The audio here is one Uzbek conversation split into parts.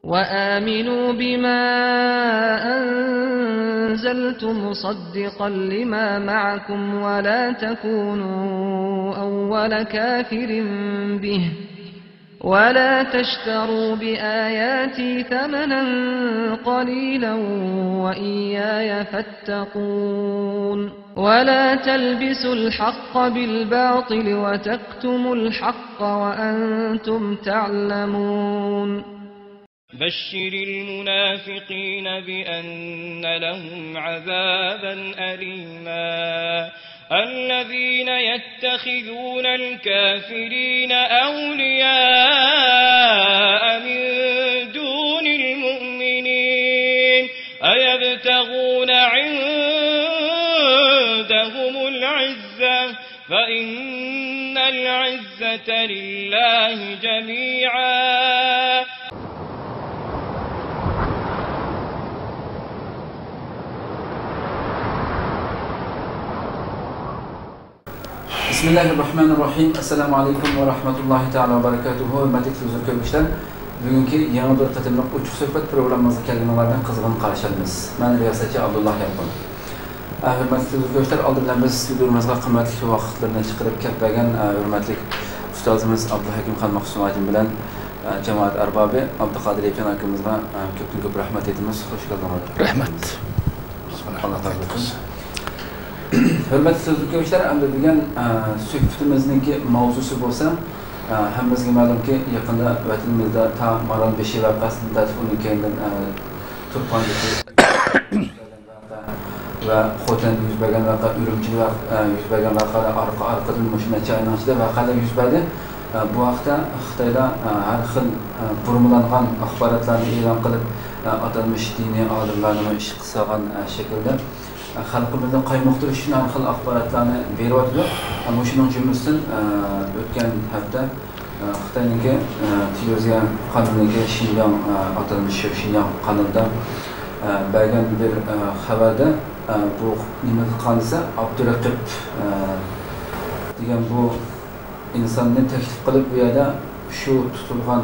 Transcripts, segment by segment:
وآمنوا بما أنزلت مصدقا لما معكم ولا تكونوا أول كافر به ولا تشتروا بآياتي ثمنا قليلا وإياي فاتقون ولا تلبسوا الحق بالباطل وتكتموا الحق وأنتم تعلمون بشر المنافقين بأن لهم عذابا أليما الذين يتخذون الكافرين أولياء من دون المؤمنين أيبتغون عندهم العزة فإن العزة لله جميعا Bismillahirrahmanirrahim. Assalamu alaykum va rahmatullohi ta'ala va barakatuhu. Hurmatli ko'ruvchilar, bugungi yangi bir qatimliq uchuq suhbat programmamizga kelganlardan qizg'in qarshi olamiz. Men riyosatchi Abdulloh Yapon. Hurmatli ko'ruvchilar, oldin bilan biz studiomizga qimmatli vaqtlarni chiqarib kelgan hurmatli ustozimiz Abduhakim Xalmaqsumajin bilan jamoat arbobi Abduqodir Epon akamizga ko'p rahmat aytamiz. Xush kelibsiz. Rahmat. Alloh razı olsun. Hürmetli sözlükçüler, endi degan suhbatimizningki mavzusi bo'lsa, hammamizga ma'lumki, yaqinda vatanimizda ta Maral Beshi voqeasida undan keyin Turkmaniston va Xotan yuz bergan voqea, Urumchi yuz bergan voqealar orqadan mushuncha aylanishda voqealar yuz berdi. Bu vaqtda Xitoyda har xil burmulangan axborotlarni e'lon qilib, atalmish diniy olimlarni ish qilgan shaklda xalqimizda qaymoqtirish uchun har xil axborotlarni beryapti. Ammo shuning jumlasidan o'tgan hafta Xitoyniki televiziya kanaliga Xinjiang atalmish Xinjiang kanalida bergan bir xabarda bu nima qilsa Abduraqib degan bu insonni taklif qilib bu yerda shu tutilgan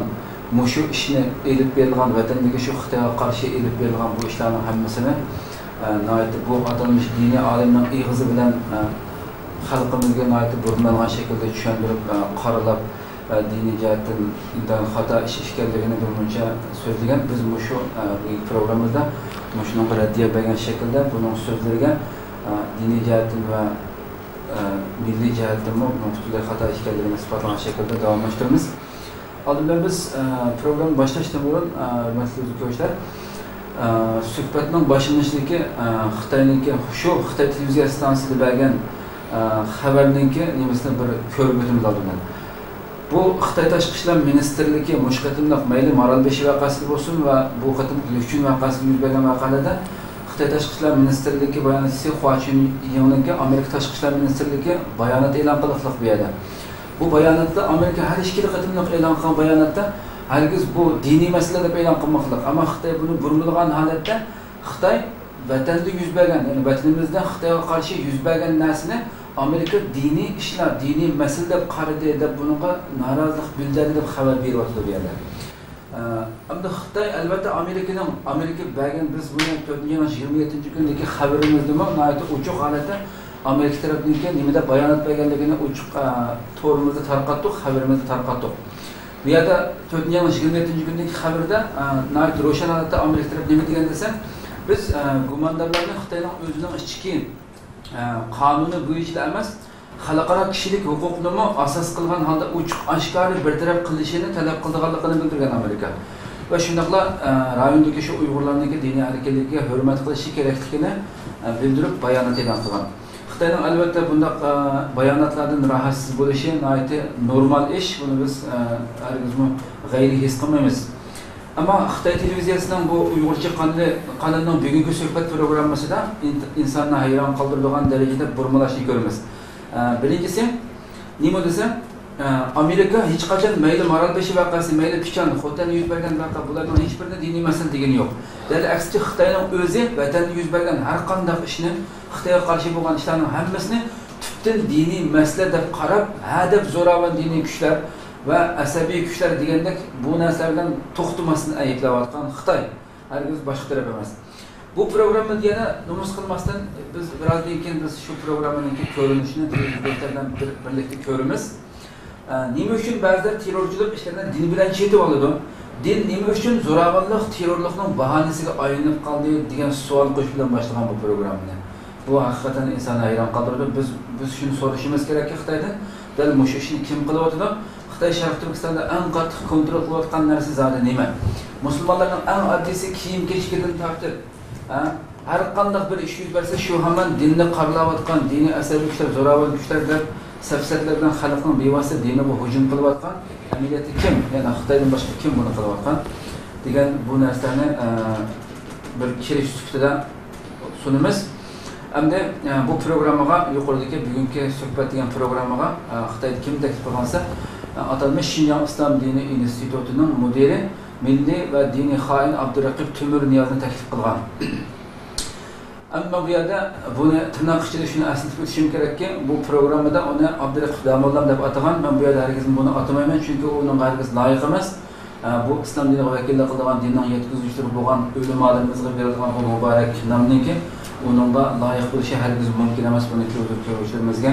mushu ishni elib berilgan vatandagi shu Xitoyga qarshi elib berilgan bu ishlarning hammasini bu atalmış dini alimning ig'izi bilan xalqimizga burmalgan shaklda tushuntirib qaralab diniy jihatdan intan xato ish ekanligini birmuncha so'zlagan. Biz shu programmamizda shunga raddiya bergan shaklda buning so'zlariga diniy jihatdan va milliy jihatdan butunlay xato ekanligini isbotlagan shaklda davomlashtiramiz. Oldindan biz program boshlashdan burun hurmatli ko'ruvchilar, suhbatning boshlanishidagi Xitoyniki shu Xitoy televiziya stansiyasida bergan xabarninki nimasini bir ko'rib o'tamiz oldindan. Bu Xitoy tashqi ishlar ministrligi mushqatimliq mayli Maralbeshi voqeasi bo'lsin va bu qatim Lufchun voqeasi yuz bergan voqealarda Xitoy tashqi ishlar ministrligi bayonotchisi Hua Chunyingning Amerika tashqi ishlar ministrligi bayonot e'lon qildiq bu yerda. Bu bayonotda Amerika har ikki qatimliq e'lon qilgan bayonotda herkes bu dini meselede e'lon qilmoqda. Ama Xitoy buni burmilgan holatda Xitoy vatanda yuz bergan, ya'ni vatanimizda Xitoyga qarshi yuz bergan narsani Amerika dini ishlar, dini masala deb qaradi deb bunga norozilik bildirdi deb xabar beryapti bu yerda. Endi Xitoy albatta Amerika bergan biz buni 4-27-kundagi xabarimizda nihoyatda ochiq holatda Amerika tarafiga nimada bayonot berganligini ochiq to'rimizda tarqatdik, xabarimizni tarqatdik. Bu yerda 4-27-kundagi xabarda nihoyat ro'shan holatda Amerika tarafi nima degan desa, biz gumondorlarni Xitoyning o'zining ichki qonuni bo'yicha emas, xalqaro kishilik huquqni asos qilgan holda ochiq oshkora bir taraf qilishini talab qilganligini bildirgan Amerika. Va shundaqla rayondagi shu Uyg'urlarning diniy erkinligiga hurmat qilishi kerakligini bildirib bayonot e'lon qilgan. Xitoyning albatta bunday bayonotlardan rahatsiz bo'lishi normal ish. Buni biz hargizmi g'ayri his qilmaymiz. Ammo Xitoy televiziyasining bu Uyg'urcha kanalining bugungi suhbat programmasida insonni hayron qoldiradigan darajada burmalashni ko'ramiz. Birinchisi, nima desam, Amerika hech qachon mayli Maralbeshi voqeasi, mayli Pichan, Xotan yuz bergan voqea bularning hech birida diniy masala degani yo'q. Dal aksicha Xitoyning o'zi vatanda yuz bergan har qanday ishni, Xitoyga qarshi bo'lgan ishlarning hammasini tubdan diniy masala deb qarab, ha deb zo'ravon diniy kuchlar ve asabiy kuchlar degandek bu narsalardan to'xtamasdan ayblayotgan Xitoy. Herkes boshqa taraf emas. Bu programma yana nomus qilmasdan biz birozdan keyin biz shu programmaning ko'rinishini televizordan birlikda ko'ramiz. Nima uchun ba'zilar terrorchilik ishlaridan din bilan chetib oladi? Din nima uchun zo'ravonlik, terrorlikning bahonasiga aylanib qoldi degan savol qo'yish bilan boshlagan bu programmani. Bu haqiqatan insonni hayron qoldirdi. Biz shuni so'rashimiz kerakki, Xitoydan dal mushu ishni kim qilyapti? Xitoy Sharq Turkistonda eng qattiq kontrol qilayotgan narsa zodi nima? Musulmonlarning eng oddiysi kiyim-kechkidan tortib, har qanday bir ish yuz bersa shu hamon dinni qarlayotgan, diniy asabiy kuchlar, zo'ravon kuchlar deb safsatlar bilan xalqning bevosita diniga hujum qilayotgan amaliyotda kim? Ya'ni Xitoydan boshqa kim buni qilayotgan degan bu narsani bir kirish sifatida sunamiz. Hamda bu programmaga yuqoridagi bugungi suhbat degan programmaga Xitoyda kim taklif qilgansa, atalmış Şinjan İslam Dini İnstitutining mudiri milliy va diniy xoin Abduraqib Temur Niyozni taklif qilgan. Ammo bu yerda buni tırnak ichida shuni eslatib o'tishim kerakki, bu programmada uni Abduraqib Damollam deb atagan. Men bu yerda hargiz buni atamayman, chunki uning hargiz loyiq emas. Bu islom diniga vakillik qilgan dinning yetkazuvchilari bo'lgan ulamolarımizga berilgan bu muborak nomniki uningga loyiq bo'lishi hargiz mumkin emas. Buni ko'ruvchilarimizga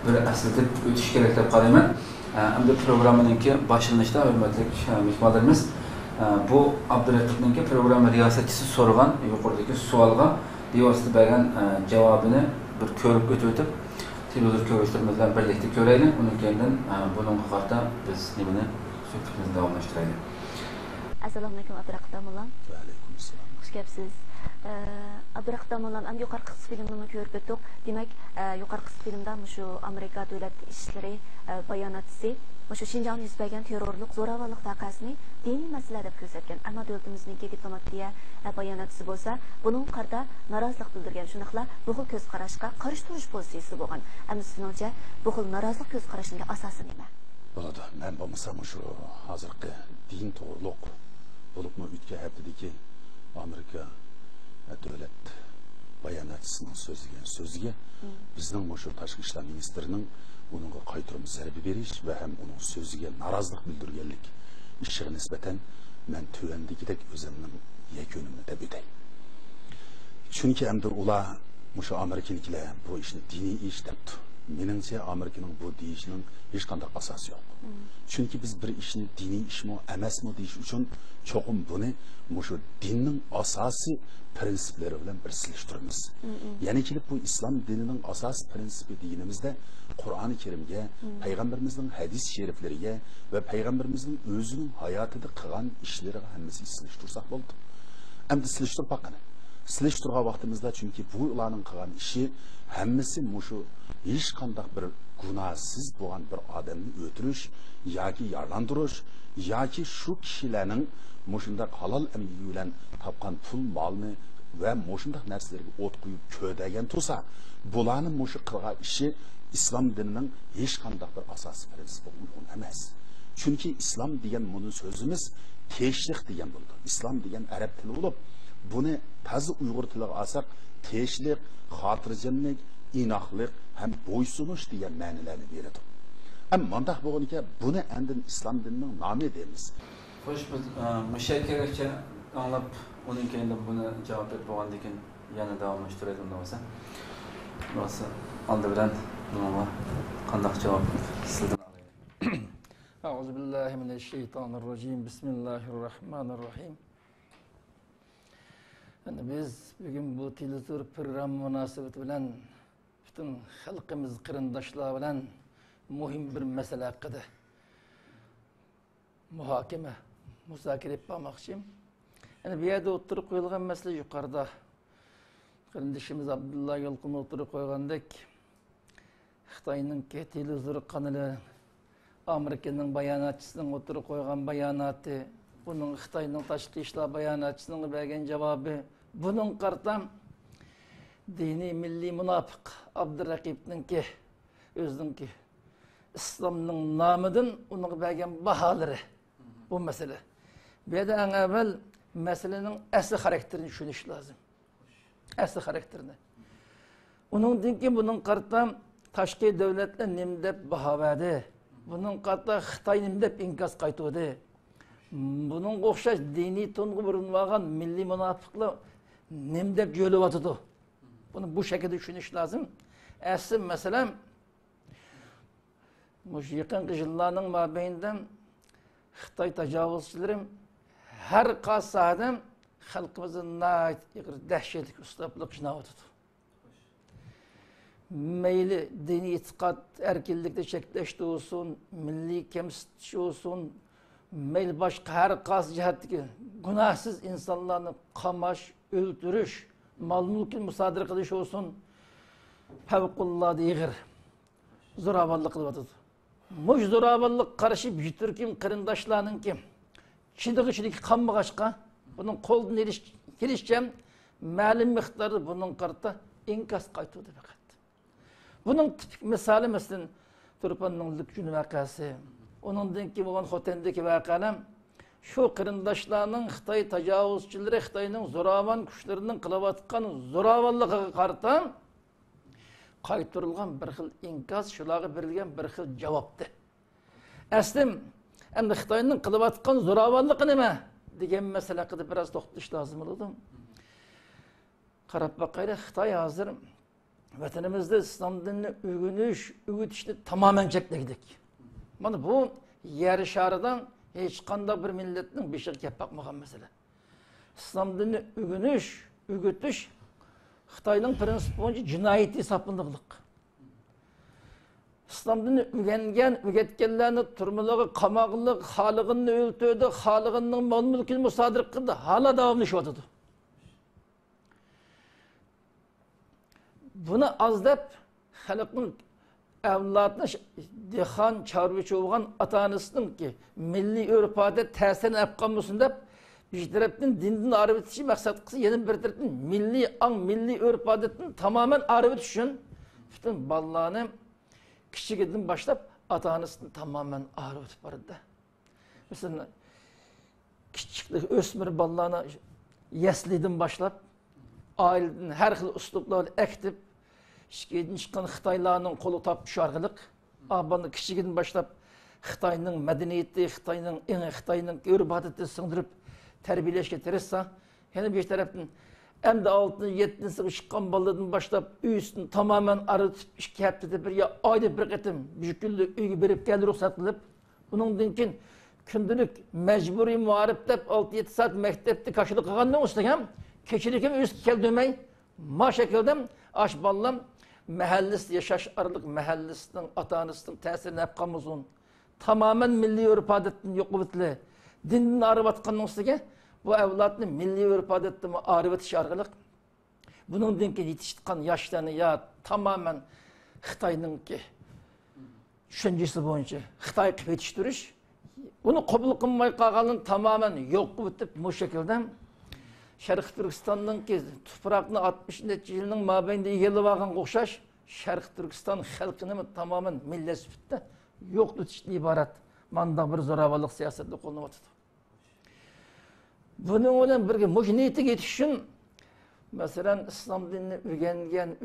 bir eslatib o'tish kerak deb qarayman. Hamda programmaningki boshlanishida hurmatli mehmonlarimiz bu Abduraqibninki programma riyosatchisi so'ragan yuqoridagi savolga bevosita bergan javobini bir ko'rib o'tib, televizor ko'ruvchilarimiz bilan birlikda ko'raylik. Undan keyin buning haqida biz nimani suhbatimizni davomlashtiraylik. Assalomu alaykum Abduraqib Damollam. Va alaykum assalom. Xush kelibsiz. Abduraqib Damollam, ham yuqorqi filmni ko'rib o'tdik. Demak, yuqorqi filmda shu Amerika davlat ishlari bayonotchisi shu Şinjan'da yuz bergan terrorlik, zo'ravonlik vaqasini diniy masala deb ko'rsatgan. Ammo davlatimizningki diplomatiya bayonotchisi bo'lsa, buning qarda norozilik bildirgan. Shuningla bu xil ko'z qarashga qarshi turish pozitsiyasi bo'lgan. Ammo sizningcha bu xil norozilik ko'z qarashining asosi nima? Bo'ladi. Men bo'lmasam shu hozirgi din to'g'riliq bo'libmi o'tgan haftadagi Amerika davlat bayonotchisining so'ziga bizning shu tashqi ishlar ministrining uningga qaytarma zarba berish va ham uning so'ziga norozilik bildirganlik ishiga nisbatan men tuvandagidek o'zimning yakunimni deb o'tay. Chunki hamda ular shu Amerikaliklar bu ishni diniy ish debdi. Meningcha Amerikaning bu deyishining hech qanday asosi yo'q. Chunki biz bir ishni diniy ishmi emasmi deyish uchun cho'qim buni shu dinning asosiy prinsiplari bilan bir silishtiramiz. Ya'ni kelib bu islom dinining asos prinsipi dinimizda Qur'oni Karimga, payg'ambarimizning hadis shariflariga va payg'ambarimizning o'zining hayotida qilgan ishlariga hammasi silishtirsak bo'ldi. Endi silishtirib boqing. Silishtirgan vaqtimizda chunki bu ularning qilgan ishi hammasi shu hech qanday bir gunohsiz bo'lgan bir odamni o'tirish yoki yarlandirish yoki shu kishilarning shunday halol amali bilan topgan pul molni va shunday narsalarga o't qo'yib ko'dagan tursa, bularning shu qilgan ishi islom dinining hech qanday bir asosiy prinsipiga uygun emas. Chunki islom degan buni so'zimiz teshlik degan bo'ldi. Islom degan arab tili bo'lib, buni toza uyg'ur tiliga olsak, teshlik, xotirjamlik, inoqlik ham bo'ysunish degan ma'nolarni beradi. Ammo bunday bo'lganida buni endi islom dinining nomi deymiz. Xo'sh, biz mushakkaracha anglab, uning keyin buni javob berib bo'lgandan keyin yana davomlashtiraylik unda bo'lsa. Rosa oldi bilan nima qanday javob sizdan olaylik. A'udhu billahi mineşşeytanirracim. Bismillahirrahmanirrahim. Yani biz bugün bu televizor programı münasebeti bilen bütün halkımız, kırındaşlar bilen muhim bir mesele hakkında muhakeme, müzakere etmekçiyim. Yani bir yerde oturup koyulgan mesele yukarıda. Kırındaşımız Abdullah Yolkun'u oturup koygandık. Xitayning televizor kanalı, Amerika'nın bayanatçısının oturup koygan bayanatı, bunun Xitayning tashqi ishlar bayonotchisining bergan javobi, bunun qartam diniy milliy munofiq Abduraqibninki o'zininki islomning nomidan uning bergan baholari bu masala. Bu yerda eng avval masalaning asli xarakterini tushunish lozim. Asli xarakterini. Uningdan keyin buning qartam tashqi davlatlar nima deb baho berdi? Bunun qatta Xitay nimdep inkaz qaytıdı. Bunun оқшаш dini tongu burunmagan milli münafıklar nimdep jölüp atıdı. Bunu bu şekilde düşünüş lazım. Aslında mesela yakın yıllarning mabeyinden Xitay tajovuzchilari har qaysi adam xalqimizni dahshatli uslublik jinoyat. Meyli dini itiqad erkinlikte çekleşti olsun, milli kemsitiş olsun, meyli başka her qaysi jihatdagi günahsız insanlarni qamash, öldürüş, mal mülkini musadir qilish olsun, favqulodda ig'ir zo'ravonlik qilyapti. Muş zo'ravonlik qarshi Türk'üm qarindoshlarning kim? Çidiği qanmag'achqa bunun qo'ldan kelishcha ma'lum miqdorda bunun qarta inkos qaytadi faqat. Bunun tipik misali mesela Turpanning Lükjün vakası, onundan ki olan Xotendeki vakalar, şu qarindoshlarning Xitoy tajovuzchilari Xitoyning zo'ravon kuchlarının qilayotgan zo'ravonligiga qarata qaytarilgan bir xil inkos, shularga berilgan bir xil javobdi. Aslim endi Xitoyning qilayotgan zo'ravonligi nima degan masala haqida biroz to'xtalish lozim bo'ladi. Qarab baqaylik, Xitoy hozir vatanimizda islom dinini öğütüşni tamamen çekledik. Mana bu yer şarıdan hiç qanday bir milletning beshiga kelib bakmagan mesele. İslam dinini öğütüş Xitoyning prinsipi bo'yicha jinoyat hisoblanadiq. İslam dinini öğretkenlarni turmalarga qamoqlik, xalqini o'ltirdi, xalqining mol mulkini musodir qildi, hala davomlashyapti. Bunu az deb xalqning avlodni dehqon chorvachi bo'lgan ota-onasining ki milliy urf-odat ta'sirini olib qolmasin deb bir tarafdan dindan ayirib o'tishi maqsad qilsa, yana bir tarafdan milliy urf-odatni tamoman ayirib o'tish uchun butun bolalarni kichigidan boshlab ota-onasidan tamoman ayirib o'tib boradi. Masalan, kichiklik o'smir bolalarni yaslidan boshlab ailenin her xil uslublarla ekitip, işkiden çıkan Xitaylarning qo'li toppish orqali, buni kichigidan boshlab Xitoyning madaniyati, Xitoyning urf-odatini singdirib tarbiyalashga tirishsa, yana bir tarafdan endi 6-7 sınıf chiqqan bolalardan boshlab uyisini tamoman aritib, 2 haftada bir ya oyda bir qatim kunlik uyga berib kelib ruxsat qilib, bundan keyin kundalik majburiy muarif deb 6-7 soat maktabda qarshilik qilgandan o'stigam keçilikim üst keldimey, maşakildim, aş ballam, mahallesi yaşaş aralık mahallesinin ata-anasının təsirini yapqamızın, tamamen milli örf-adetini yoqubitli, dinin arıvatqanın üstüge, bu evlatını milli örf-adetini arıvatiş arqılıq, bunun dinki yetiştiqan yaşlarını ya tamamen Xitay'nın ki, düşüncesi boyunca Xitay qilib yetiştiriş, bunu qabul qilmay qalğanın tamamen yoqubitib, bu şekilde, Şərq Türkistan'ın ki tupraqını 60 yılının mabeyinde egelib alğan o'xshash Şərq Türkistan xalqini tamamen millet sübütte yo'q tutishdan iborat manda bir zo'ravonlik siyosatida qo'llanib Bunun bilan birga mujniyatiga yetish uchun masalan islom dinini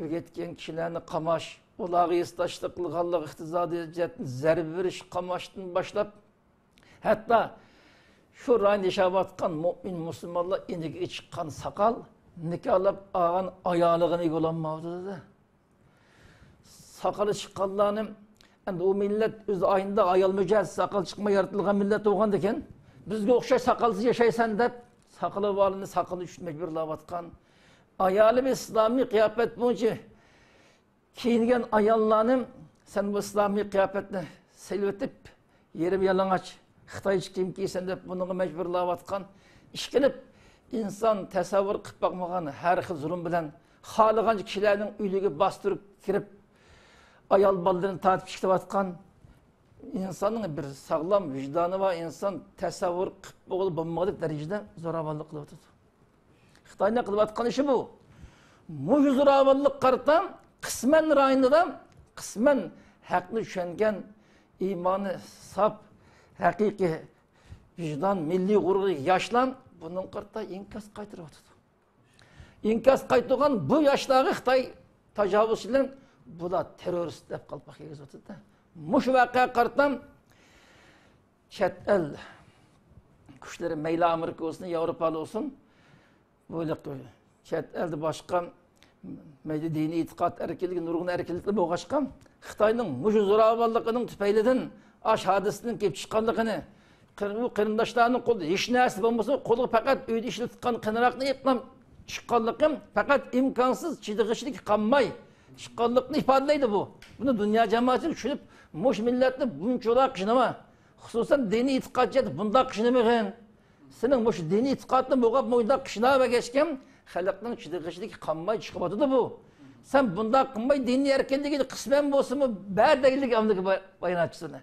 o'rgatgan kishilarni qamash, ularga esdashlik qilganlik, iqtisodiy jihatdan zarba berish, qamashdan boshlab hatto şu rayında yaşavatkan mümin Müslümanlar inige çıkan sakal nikahlab ağan ayağılığını yolanmavdı da. Sakalı çıkanlarının o millet öz ayında ayalmayacağız sakal çıkma yaratılgan millet olgan deken bizge o'xshash sakalsız yaşaysan deb sakalı varlığını sakalı üçün mecburlavatkan ayalı ve İslami kıyafet boyunca kiyingen ayallarının sen bu İslami kıyafetini selvetip yerim yalang'aç Xitoycha kiyim kiysen deb bunga majburlayotgan ish qilib inson tasavvur qilib boqmagan har xil zulm bilan xohlagan kishilarning uyiga bostirib kirib ayol bolalarini tortib chiqayotgan insonning bir sog'lom vijdoni va inson tasavvur qilib bo'lmagan darajada zo'ravonlik qilyapti. Xitoyning qilayotgan ishi bu. Bu zo'ravonlik qarta qisman rayonida, qisman haqni tushungan iymoni saf haqiqiy vicdan, milli gurur yaşlan bunun qarta inkos qaytarib o'tdi. Inkos qaytargan bu yoshdagi Xitoy tajovuzchilar bular terrorist deb qalpoq yegizib o'tdi. Mush voqea qarta chet el kuchları mayli Amerika olsun, Avrupalı olsun, böyle chet elde başka mayli dini itiqat erkinligi, nurgun erkinlikli boğaşkan, Xitayning muju zo'ravonligining tufaylidan ash hadisining kelib chiqqanligini, qarindoshlarning qo'lida hech narsa bo'lmasa, qo'li faqat uyda ishlatgan qinroqni iqlam chiqqanligim faqat imkonsiz chidig'ishlik qolmay chiqqanlikni ifodalaydi bu. Buni dunyo jamoati tushunib, mush millatni bunchalar qishnama, xususan diniy itiqodchilar bunday qishnamagan. Sening mush diniy itiqodni bo'g'ab bunday qishnab geçken xalqning chidig'ishligi qolmay chiqyapti bu. Sen bunday qilmay diniy erkinligini qisman bo'lsa-mu, bardaglik amligi bayonotchisini.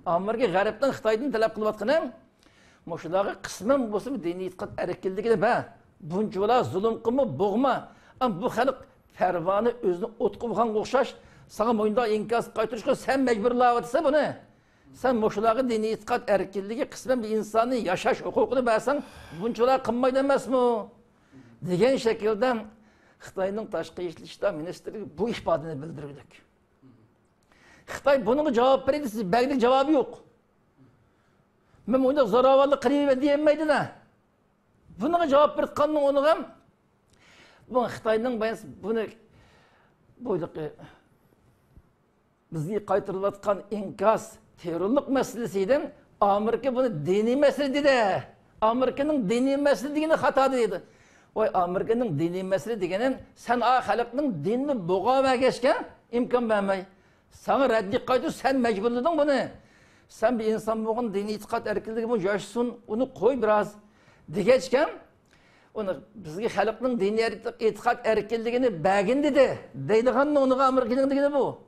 Amerika G'arbdan Xitoydan talab qilayotgani mushularga qisman bo'lsa-mu diniy itiqod erkinligini bunchalar zulm qilma, bo'g'ma. Am bu xalq parvoni o'zini o'tqilgan o'xshash, sana mo'yinda inkos qaytirishga sen majburlayotsa buni. Sen mushularga diniy itiqod erkinligi qisman bir insoniy yashash huquqini bersang, bunchalar qilmaydi emasmi? Degan shaklda Xitoyning tashqi ishlar ministrligi bu ifodani bildirdik. Xitoy bunga javob berdi, siz bag'lik javobi yo'q. Men bunda zo'ravonlik qilib deyolmaydi-da. Bunga javob berganning o'rniga ham bu Xitoyning buni bo'yliqi bizga qaytarilayotgan inkos terrorlik masalasidan Amerika buni diniy masala dedi. Amerikaning diniy masala degani xato dedi. Oy Amerika'nın dini mesele degenen sen halkının dinini boğama geçken imkan vermey. Sana reddi kaydı sen mecburladın bunu. Sen bir insan boğun dini itikat erkinliği bu yaşsın onu koy biraz. Digeçken onu bizge halkının dini itikat erkinliğini bəgin dedi. Deydiğanın onu Amerika'nın dedi bu.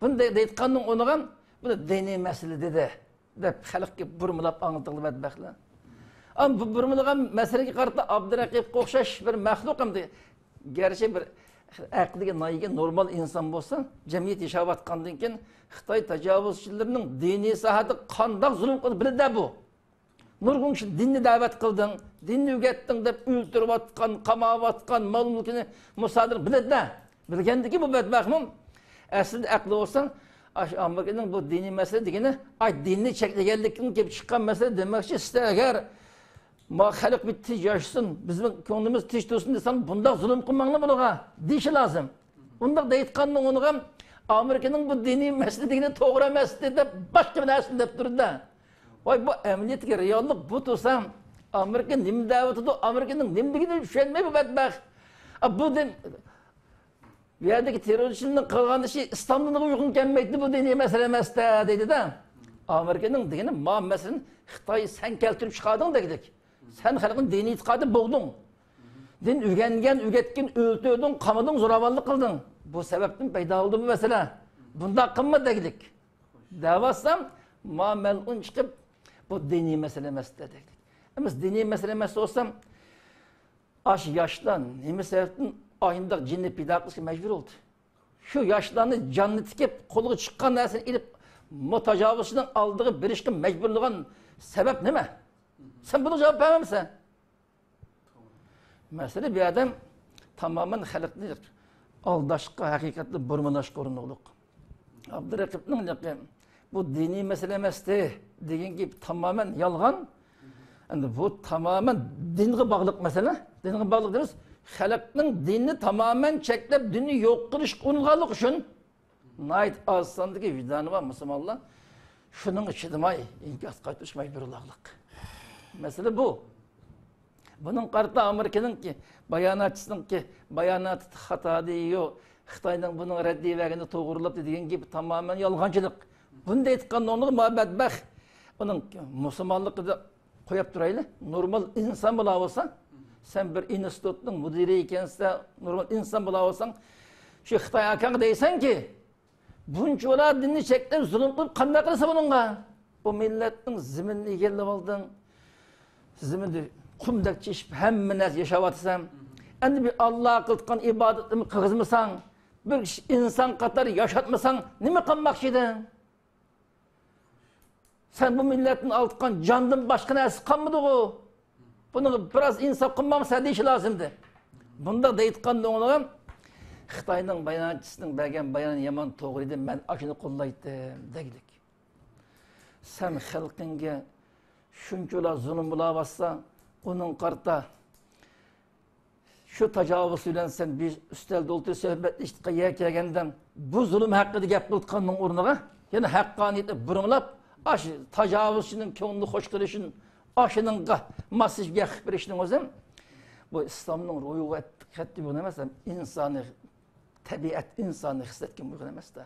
Bunu deydiğanın onu bu da dini mesele dedi. De halk ki burmulap anlatılı bedbəkli. Ama bu burmulagan meseleki kartı Abdurraqib qo'xshash bir maxluqimdi. Gerçi bir aqliga nayiga normal inson bo'lsa, jamiyat yashayotgandan keyin Xitoy tajovuzchilarining diniy sohada qanday zulm qilib biladi bu. Nurgun kishi dinni da'vat qilding, dinni o'rgatding deb o'ltirayotgan, qamayotgan, mol mulkini musadir biladi. Bilgandiki bu badbaxtmim aslida aqli olsan, Amerikaning bu diniy masala degani, ay dinni cheklaganlikdan kelib chiqqan masala demakchi, siz agar ma xalq bitti yaşsın, bizim konuğumuz tiş olsun desem bunda zulüm kılmanlı buluğa dişi lazım. Bunda deyitkanın onuğa Amerika'nın bu dini meselediğini doğru meselede başka bir dersin deyip durdu. Vay bu emniyetki reallik bu tutsam Amerika nim daveti de Amerika'nın nimdigini düşünmey bu bedbak. Bu dem bir yerdeki teröristinin kılgan işi İstanbul'da uygun gelmekti bu dini mesele mesele dedi de. Amerika'nın degeni ma meselenin Xitoy sen keltirip çıkardın dedik. Sen halkın dini itikadı boğdun. Din ügengen, ügetkin, öldürdün, kamadın, zoravallık kıldın. Bu sebepten peyda oldu bu mesele. Bunda kımma dedik. Davatsam, ma melun çıkıp bu dini mesele dedik. Ama dini mesele olsam, aş yaşlan, nemi sebepten ayında cinni pidaklısı mecbur oldu. Şu yaşlanı canlı tikip, kolu çıkan dersin ilip, mutajavuzundan aldığı bir işkin mecburluğun sebep ne mi? Sen bunu cevap vermemişsin. Mesela bir adam tamamen halkını aldaşka, hakikatli burmanaşka orunluluk. Abdurraqib'nin bu dini meselemesi degen gibi tamamen yalgan. Yani bu tamamen dinge bağlılık mesele. Dinge bağlılık deriz. Halkının dinini tamamen çeklep dini yok kılış konulganlık için nait ağızsandaki vicdanı var Müslümanlar. Şunun içidimay inkaz qaytırış mecburlağlık. Mesele bu. Bunun kartı Amerika'nın ki bayanatçısının ki bayanatı hata diyor. Xitoyning bunun reddi vegini to'g'rilab degan gibi tamamen yolg'onchilik. Bunda aytgan onu bedbaxt. Onun musulmonligida qo'yib turayli. Normal inson bo'la olsa, sen bir institutning mudiri ekansan, normal inson bo'la olsang, shu Xitoy akaga deysan ki, bunchalar dinni cheklab zulm qilib qanday qilsa bunga? Bu millatning ziminini egallab olding. Ziminni qumdak chishib hamma narsa yashayotsan, endi bir Alloh qilgan ibodatni qilg'izmasan, bir inson qatori yaşatmasan nima qilmoqchi eding? Sen bu milletin altkan candan başka neresi kalmadı o. Bunu biraz insan kılmamsa deyişi lazımdı. Bunda deyitkan da ona Xitayning bayanatçısının bergen bayanı yaman doğruydu. Ben aşını kollaydım dedik. Sen halkınga shunchalar zulm bo'layotsa, uning qarta shu tajovuz bilan sen bir ustalda o'tirib suhbat eshitib kelgandan bu zulm haqida gap qilayotganning o'rniga yana haqqoniyatni burumlab, ash tajovuzchining ko'nglini xush qilishini, ashiningga masaj qilib berishning o'zi bu islomning ro'yiga qat'iy bo'lgan emas, insoniy tabiat, insoniy hislatga uygun emas-da.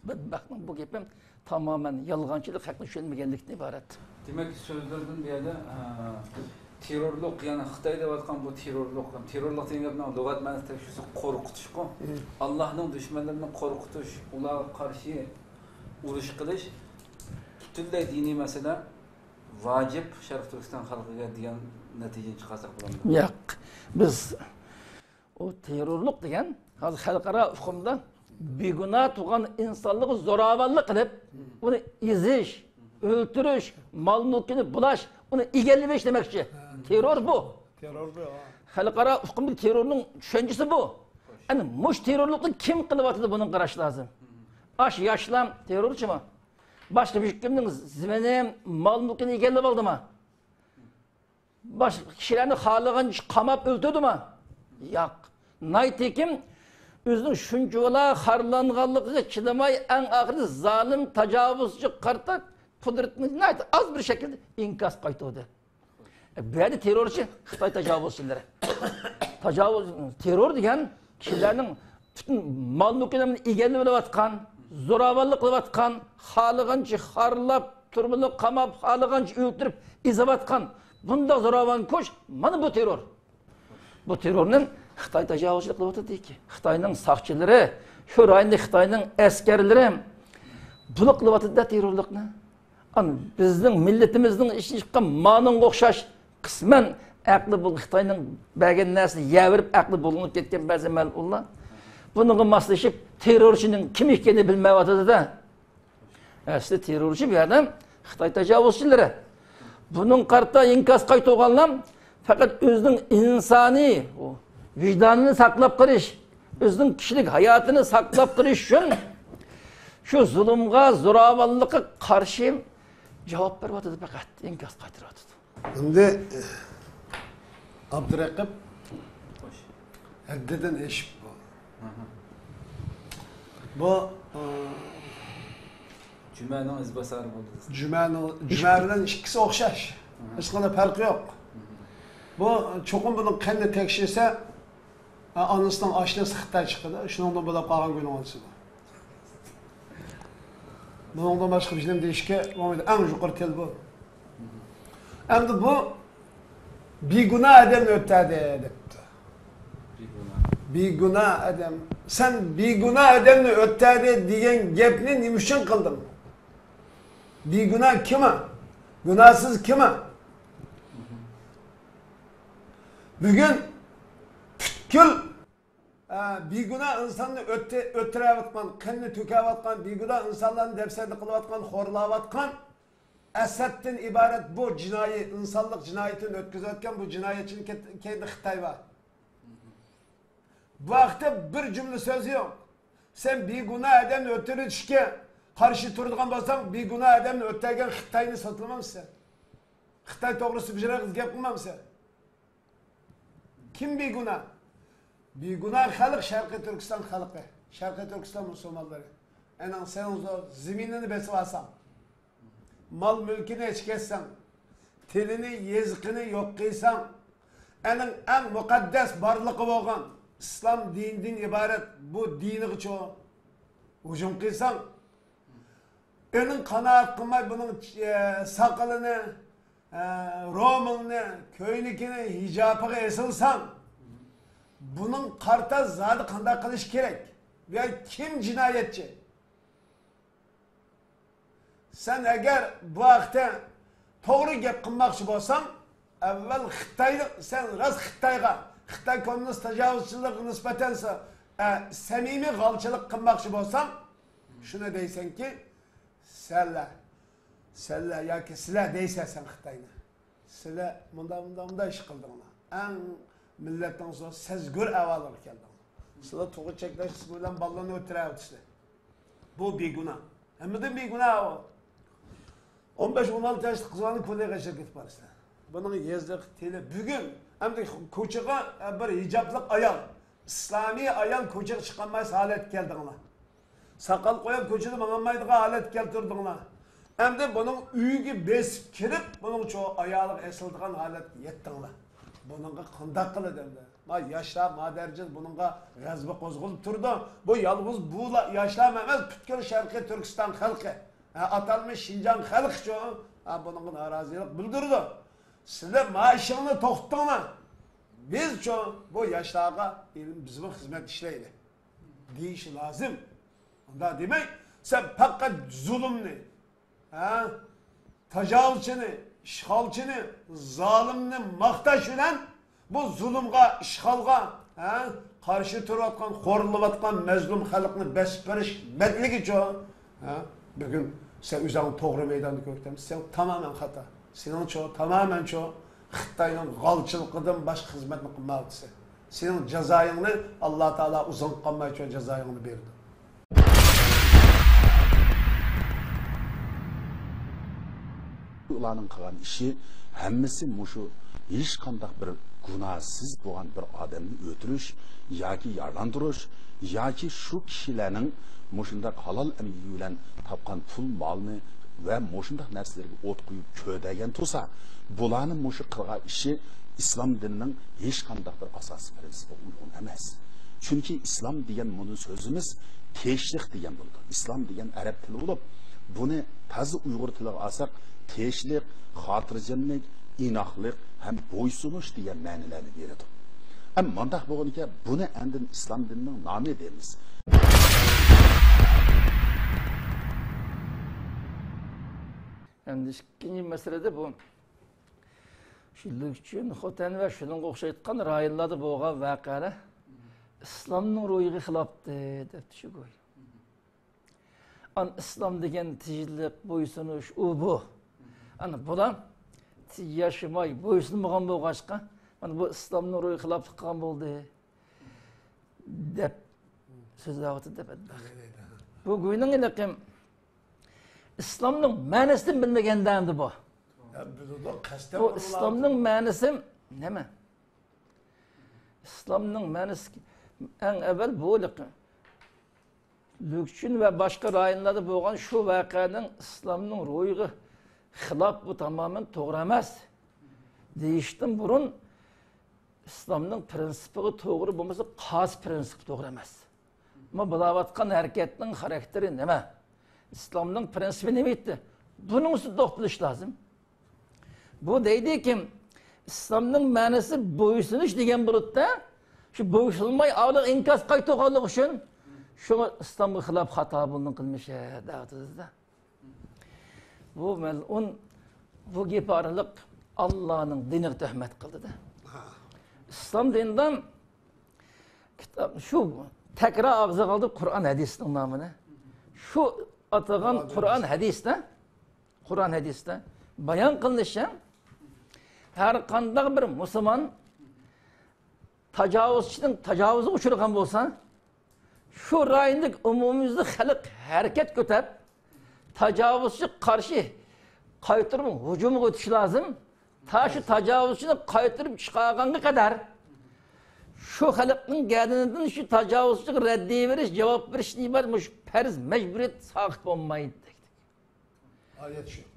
Bakın bu gapim tamamen yalgancılık, hakkını düşünmegenlikten ibaret. Demek ki sözlerden bir yerde terörlük, yani Xitay'da vatkan bu terörlük deyen gapning lug'at ma'nosida tekshirsa qo'rqitish ku. Allohning dushmanlarini qo'rqitish, ularga qarshi urush qilish butunlay diniy masala, vacip Sharq Turkiston xalqiga degan natijaga chiqarsak bo'ladi. Yo'q. Biz o terörlük degan hozir xalqaro hukmda beguna tuğan insanlığı zoravallık qilib, onu izish, öldürüş, mal mülkini bulash, onu egallash demekçi. Terör bu. Terör bu. Xalqaro hukmda terörün düşüncesi bu. Yani muş terörlükni kim qilib bunun qarash lazım. Aş yaşlam terörçü mü? Başka bir kimning zimini, mal mülkini egallab oldi mı? Başka kişilerini xalagan qamab öldürdü mü? Yo'q. Naytekim özünün şuncuğula harlanğanlığı çilemay en ahırda zalim, tacavuzcu karta kudretini az bir şekilde inkaz kayıtıyordu. Böyle terörçü Xitay tacavuzçuları. Tacavuz, terör diyen kişilerin bütün mal mülklerini egelli olavatkan, zoravallık olavatkan, halıgancı harlap, turmulu kamap, halıgancı öldürüp izavatkan. Bunda zoravan koş, bana bu terör. Bu terörün Xitay tacavuzçılık qılıp deydi ki, Xitayning saqchilari, şu rayonda Xitayning askarlari bunu qılıp da terörlükni. Ana bizning millatimizning ishini chiqqan ma'nonga o'xshash qisman aqli bu Xitayning bergan narsani yavirib aqli bo'linib ketgan ba'zi malullar bunga moslashib terrorchining kim ekanini bilmayotdi-da. Asli terrorchi bu adam Xitoy tajovuzchilari. Bunun qarta inkos qaytganlar faqat o'zining insoniy vicdanını saklap qilish, o'zining kishilik hayotini saklap qilish uchun shu zulmga, zo'ravonlikqa qarshi javob beryapti faqat inkos qaytaryapti. Endi Abduraqib haddidan eshib bu Cüme'nin izbasarı bo'ldi. Cüme bilan ikkisi o'xshash. Hech qanday farqi yo'q. Bu çoxum bunun qanday tekshirsa anasından aşinasi Xitay chiqadi. Shuningdan bo'lib qolgan kun olsa. Bundan boshqa bir şey deyishga bo'lmaydi. Eng yuqori tel bu. Endi bu beguna adam o'tadi debdi. Beguna adam. Sen beguna adamni o'tadi degan gapni nima uchun qilding? Beguna kim? Günahsız kim? Bugün bütkül beguna insanni o'ttirayotgan, qanni to'kayotgan, beguna insonlarni dafsarda qilayotgan, xo'rlayotgan Asaddan iborat bu jinoiy insonlik jinoyatini o'tkazayotgan bu jinoyatchining keyinda Xitoy bor. Bu vaqtda bir jumla so'z yo'q. Sen beguna odamni o'ttirishga qarshi turadigan bo'lsang, beguna odamni o'ttirgan Xitoyni sotlamamsan. Xitoy to'g'risida bir gap qilmamsan. Kim beguna? Beguna xalq Sharqiy Turkiston xalqi, Sharqiy Turkiston musulmonlari. Enan sen o zeminini besib alsan, mal mülkini eşketsen, tilini, yazıkını yok kıysan, enan en mukaddes barlığı olgan İslam dininden ibaret bu dini çoğu hücum kıysan, onun kanaat kılmay bunun sakalını, romanını, köyünükini, hicabını esılsan, bunun karta zadı kanda kılış gerek. Ya kim cinayetçi? Sen eğer bu vakte doğru gap kılmakçı olsan, evvel Xitay'da, sen rast Xitay'a, Xitay komünist tecavüzçülük nispetense samimi galçılık kılmakçı olsan, şuna deysen ki, Sella ya ki sile deysen sen Xitay'na. Sile munda iş kıldın ona. En milletten sonra sezgür evalık geldi. Sile tuğu çekleşsiz bilen ballarını ötürüyor işte. Bu beguna. Hem de beguna o. 15-16 yaşlı kızlarning kollega ketib borishdi. Buning yezliq tili bugun hamda ko'chaga bir hijobli ayol, islomiy ayol ko'chaga chiqolmaydigan holat keldinglar. Saqal qo'yib ko'chada mangolmaydigan holat keltirdinglar. Hamda buning uyiga besib kirib, buning cho ayoliga esildigan holatga yetdinglar. Buningga qanday qiladi? Ma yoshlar madarjin buningga g'azbi qo'zg'alib turdi. Bu yolg'iz bu yoshlar emas, butkul Sharqiy Turkiston xalqi. Atalmış Şinjan xalqi cho buningga norozilik bildirdi. Sizlar maishingni to'xtatinglar. Biz cho bu yoshlarga bizim xizmat ishlaydi. Deyish lozim. Unda demak, sen faqat zulmni, tajovuzchini, ishg'olchini, zolimni maqtash bilan bu zulmga, ishg'olga qarshi turayotgan, xo'rlayotgan mazlum xalqni besib berish badligi cho bugun sen o'zing to'g'ri maydonda ko'rsatamiz. Sen tamamen xato. Sening cho tamamen cho Xitoyning g'olchiligidan boshqa xizmatni qilmayapsan. Sening jazoingni Alloh taolo uzun qolmay cho jazoingni berdi. Ularning qilgan ishi hammasi mushu hech qanday bir gunohsiz bo'lgan bir odamni o'tirish yoki yarlandirish yoki shu kishilarning mushundaq halol amali bilan topgan pul molni va mushundaq narsalarga o't qo'yib ko'dagan tursa, bularning mushu qilgan ishi islom dinining hech qanday bir asosiy prinsipiga uygun emas. Chunki islom degan buni so'zimiz teshlik degan bo'ldi. Islom degan arab tili bo'lib, buni toza uyg'ur tiliga olsak, teshlik, xotirjamlik, inoqlik ham bo'ysunish degan ma'nolarni beradi. Ham mundaq bo'lganiga buni andin islom dinining nomi deymiz. Endi ikkinchi masalada bu shunlik uchun Xotan va shunga o'xshayotgan rayonlarda bo'lgan voqealar islomning ro'yiga xilofdi deb tushungan. An islom degan tijlik, bo'ysunish u bu. Ana bular yashimay bo'ysunmagan bo'lg'achqa, mana bu islomning ro'yiga xiloflik qilgan bo'ldi deb so'zlayapti deb. Bu go'yning ilaqim İslam'ın ma'nosini bilmaganda bu. Bu İslam'ın ma'nosi nima? İslam'ın ma'nosi en evvel bu Lükçün ve başka rayonlarda bo'lgan şu voqeaning İslam'ın ro'yiga xilof bu tamamen to'g'ri emas. Deyishdan burun İslam'ın prinsipiga to'g'ri bo'lmasa, xos prinsip to'g'ri emas. Ama bo'layotgan harakatning xarakteri nima? İslam'ın prensibi ne bitti? Bunun üstüne to'xtalish lazım. Bu deydi ki, İslam'ın ma'nosi bo'ysunish degan bo'ladi. Shu bo'ysunmay avliq inkas qayto'g'anlik uchun shu İslamga xilof xato bo'lgan qilmish deyapti. Bu melun bu gap oraliq Allohning diniga tuhmat qildi-da. İslam dinidan kitap şu tekrar ağzı kaldı Kur'an hadisinin namını. Şu atılan Kur'an hadiste bayan kılınışı her kandak bir Müslüman tecavüzçinin tecavüzü uçurgan olsa şu rayonlik umumimizde halk hareket kötep tecavüzçü karşı kayıtırıp hücumu ötüş lazım. Ta şu tecavüzçünü kayıtırıp çıkarganı kadar şu halkın geldiğinden şu tecavüzçü reddiye veriş, cevap veriş nimetmiş perz mecburiyet sahip olmayı.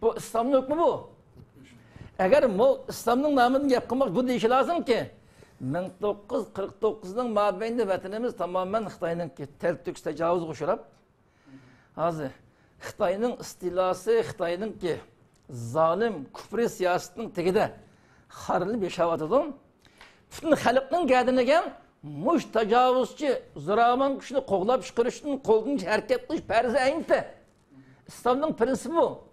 Bu İslam'ın hükmü bu. Eğer bu İslam'ın namını yapmak bu deyişi lazım ki 1949'dan mabeyinde vatanımız tamamen Xitay'ın tel-tüks tecavüz koşurup hazır Xitay'ın istilası, Xitay'ın ki zalim, küfrü siyasetinin tekide harlı bir şavatıdır. Bütün halkın geldiğine muş tecavüzçü, zıraman kuşunu koğlap çıkarışının kolduğunca hareket kılış perzi aynısı. İslam'ın prensibi bu.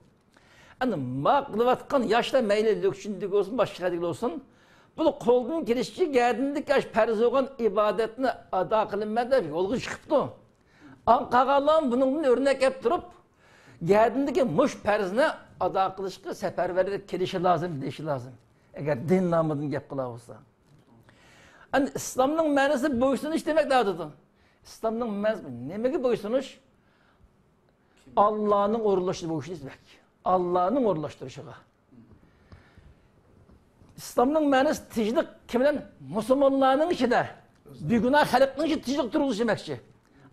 Yani mağlıvatkan yaşta meyli lükçünlük olsun, başkalık olsun. Bu kolduğun girişçi geldiğinde kaç perzi olan ibadetini ada kılınmadı, yolgu çıkıptı. Ankağalan bunun örnek hep durup geldiğindeki muş perzine ada kılışkı seferberlik kelişi lazım, deyişi lazım. Eğer din namıdın yap kılağı olsa. Yani İslam'ın ma'nosi bo'ysunush demek dağıtıdı. İslam'ın ma'nosi nemaga bo'ysunush? Allah'ın o'rinlashini bo'ysunush demek. Allah'ın orlaştırışıga. İslam'ın manisi tijlik kimden? Müslümanların içinde. Bir günah halkının içinde tijlik duruluş demekçi.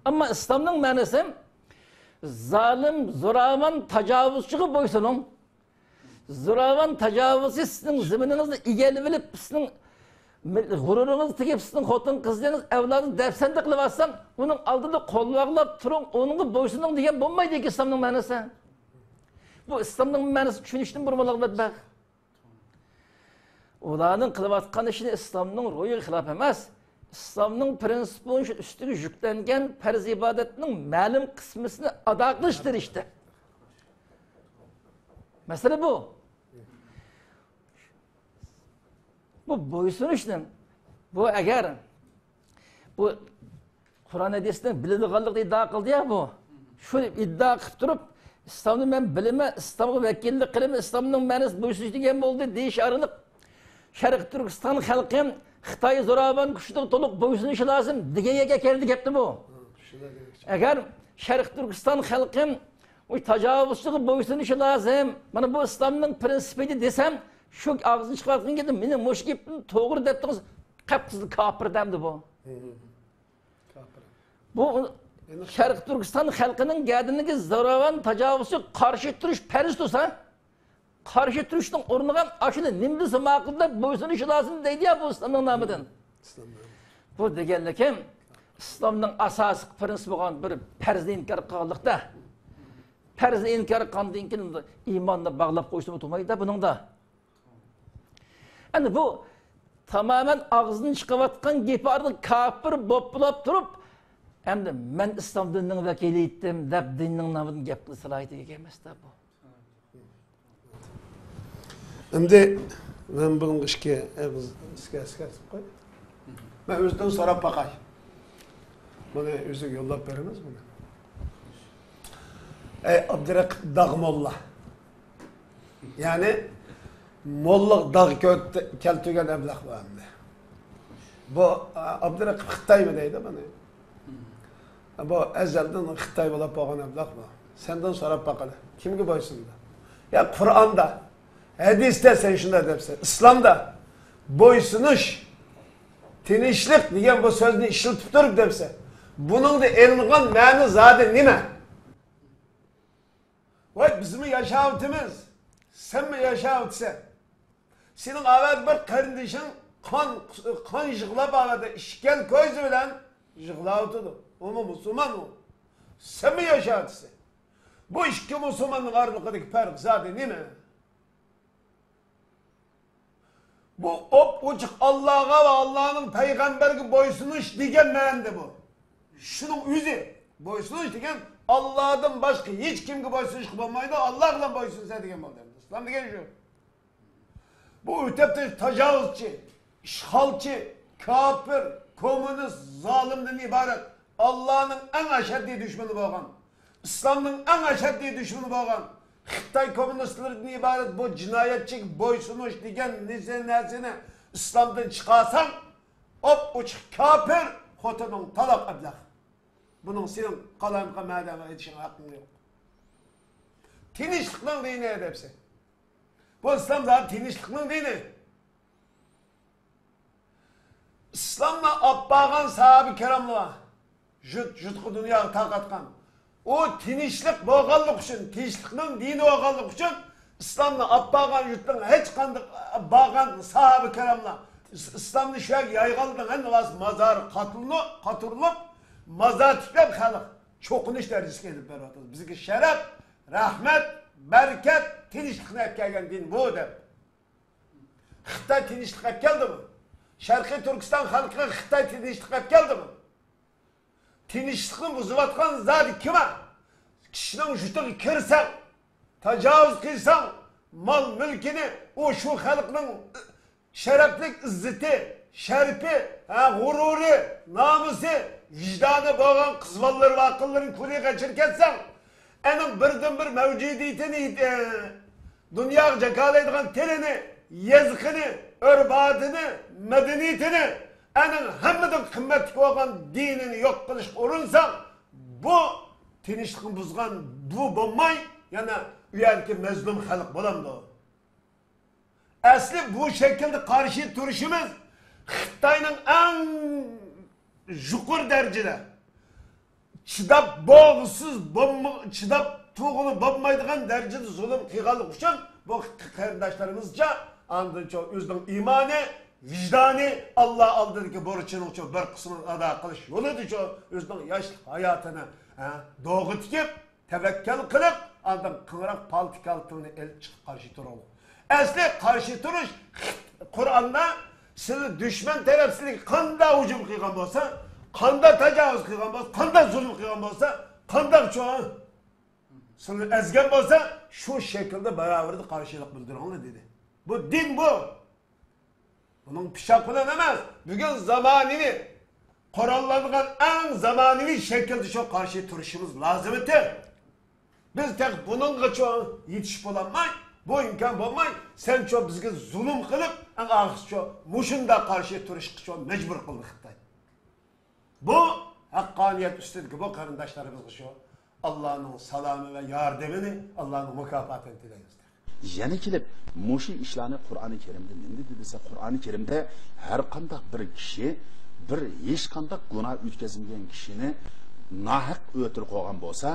Ama İslam'ın manisi zalim, zoravan, tacavuzçuğu boysunun. Zoravan, tacavuzcu sizin zimininizde igelip bilip sizin gururunuz tigip sizin hotun kızlarınız evladınız defsende kılıp atsan onun aldığında kollağlap durun, onun boysunun diyen bulmaydı ki İslam'ın manisi. Bu İslam'ın manisi düşünüştün burmalık bedbek. Ulanın kılıp atkan işini İslam'ın ruyu hilaf emez. İslam'ın prensipinin üstüne yüklengen perz ibadetinin məlum kısmısını ada kılıştır işte. Mesele bu. Bu boysunuştan, bu eğer bu Kur'an hadisinden bildiğinlik iddia kıldı ya bu. Şöyle iddia kılıp durup İslam'ın ben bilime, İslam'ı vekillik kılımı, İslam'ın manisi boysunuş degen oldu deyiş arılık. Şarkı Türkistan halkı Xitay zoravan kuşluk toluq boysunuş lazım degeye keldi gepti bu. Eğer Şarkı Türkistan halkı o tacavuzçılığı boysunuş lazım. Bana bu İslam'ın prensipiydi desem şu ağzını çıkartın gidin benim hoş geptim doğru deptiniz kapsızlı kafir demdi bu. Bu Şarkı Türkistan halkının geldiğindeki zoravan tacavuzçu karşı duruş periz tutsa karşı duruşun ornuna aşını nimdisi makılda boysunuş lazım deydi ya bu İslam'ın namıdan. Bu degenlik hem İslam'ın asası prensibi olan bir perzni inkar kıldıkta perzni inkar kandığın ki imanla bağlap koysun oturmayı da bunun da. Yani bu tamamen ağzını çıkavatkan gepi artık kafir boplap durup hem de ben İslam dininin vekili ettim dep dininin namıdan gep kılsalaydı gelmez de bu. Şimdi ben bunun işke sıkıp koy. Ben özden sorap bakay. Bana özü yollap veriniz bunu. Ey Abdurrak Dağmolla. Yani molluk dağ keltügen eblaq var mı? Bu Abdurrak Xitay mı deydi bana? Bu ezelden Xitay olap boğan eblaq var. Senden sorap bakalı. Kimge boysunda? Ya Kur'an'da hadiste sen şunda dersen, İslam'da boysunuş, tinişlik diyen bu sözünü işiltip durup derse, bunun da elinğen məni zaten nime? Vay bizim yaşavutimiz, sen mi yaşavutsen? Senin avet bir kardeşin kan yıkılap avete işkel közü bilen yıkılavutudur. O mu Müslüman o? Sen mi yaşavutsen? Bu işki Müslümanın arlıkındaki fark zaten nime? Bu uçuk Allah'a ve Allah'ın peygamberine boysunuş diyen məndi bu. Şunun üzü boysunuş diyen Allah'dan başka hiç kimge boysunuş kılmaydı Allah'la boysunsa diyen bu. İslam diyen şu. Bu ötepte tacavuzçı, işgalçı, kafir, komünist, zalimden ibaret Allah'ın en aşeddi düşmanı boğan. İslam'ın en aşeddi düşmanı boğan. Xitay komünistlerden ibaret bu cinayetçi boysunuş diyen nesine İslam'dan çıkarsan hop uçuk kafir hotonun talak ablak. Bunun senin kalamka madem edişin hakkın yok. Tinişlikten dini edepsi. Bu İslam zaten tinişlikten dini. İslam'la abbağan sahabi keramlığa jutku dünya takatkan. O tinişlik boğallık için, tinişlikten dini boğallık için İslam'la abbağan yuttan hiç kandık bağan sahabi keramla İslam'ın şöyle yaygalıdan en az mazar katırılıp mazar tüklep kalık. Çokun işler risk edip beraber. Bizdeki şeref, rahmet, bereket, tinişlikine hep gelgen din bu der. Xitay tinişlik hep geldi mi? Şarkı Türkistan halkına Xitay tinişlik hep geldi mi? Tinişlikini buzuvatkan zadi kime? Kişinin jutuğu kırsan, tacavuz kılsan, mal mülkini, o şu halkının şereflik izzeti, şerfi, gururu, namusu, vicdanı boğan kızvalları ve akılların kuruyu kaçırkensen, onun birden bir mevcudiyetini, dünya cekalaydıgan telini, yazıkını, örbatını, medeniyetini, onun hemmeden kıymetli olan dinini yok kılış orunsan, bu tinişliğini buzgan bu bombay yana uyalki mazlum xalq bo'lamdi. Asli bu şekilde karşı turuşumuz Xitayning en yuqur derecede chidab bo'g'siz chidab to'g'ini bo'lmaydigan darajada zulm qilganlik uchun bu qarindoshlarımızca andincha o'zining iymoni, vijdoni Alloh oldidagi burchini uchun bir qismini ado qilish yo'lida uchun o'zining yoshlik hayotini do'g'i tikib, tavakkal qilib, andin qing'roq paltikaltini elib chiqib qarshi turadi. Asli qarshi turish Qur'onda sizni dushman tarafsizlik qanday hujum qilgan bo'lsa, qanday tajovuz qilgan bo'lsa, qanday zulm qilgan bo'lsa, qanday cho'ng sizni ezgan bo'lsa, shu shaklda barobarda qarshilik bildiringlar dedi. Bu din bu. Bunun pichoq bilan emas, bugun zamonaviy qurollangan eng zamonaviy shaklda shu qarshi turishimiz lozim edi. Biz tek bununla cho'ng yetishib bo'lmay, bu imkan bo'lmay, sen çok bizga zulm qilib, en ağız çok muşunda karşı turishga mecbur qildi Xitoy. Bu haqqoniyat ustidagi bu qarindoshlarimiz shu Allohning salomı ve yordamini, Allohning mukofotini tilaymiz. Yana kelib, mushu ishlarni Qur'oni Karimda nima desa, Qur'oni Karimda har qanday bir kishi bir hech qanday gunoh o'tkazmagan kishini nohaq o'tirib qolgan bo'lsa,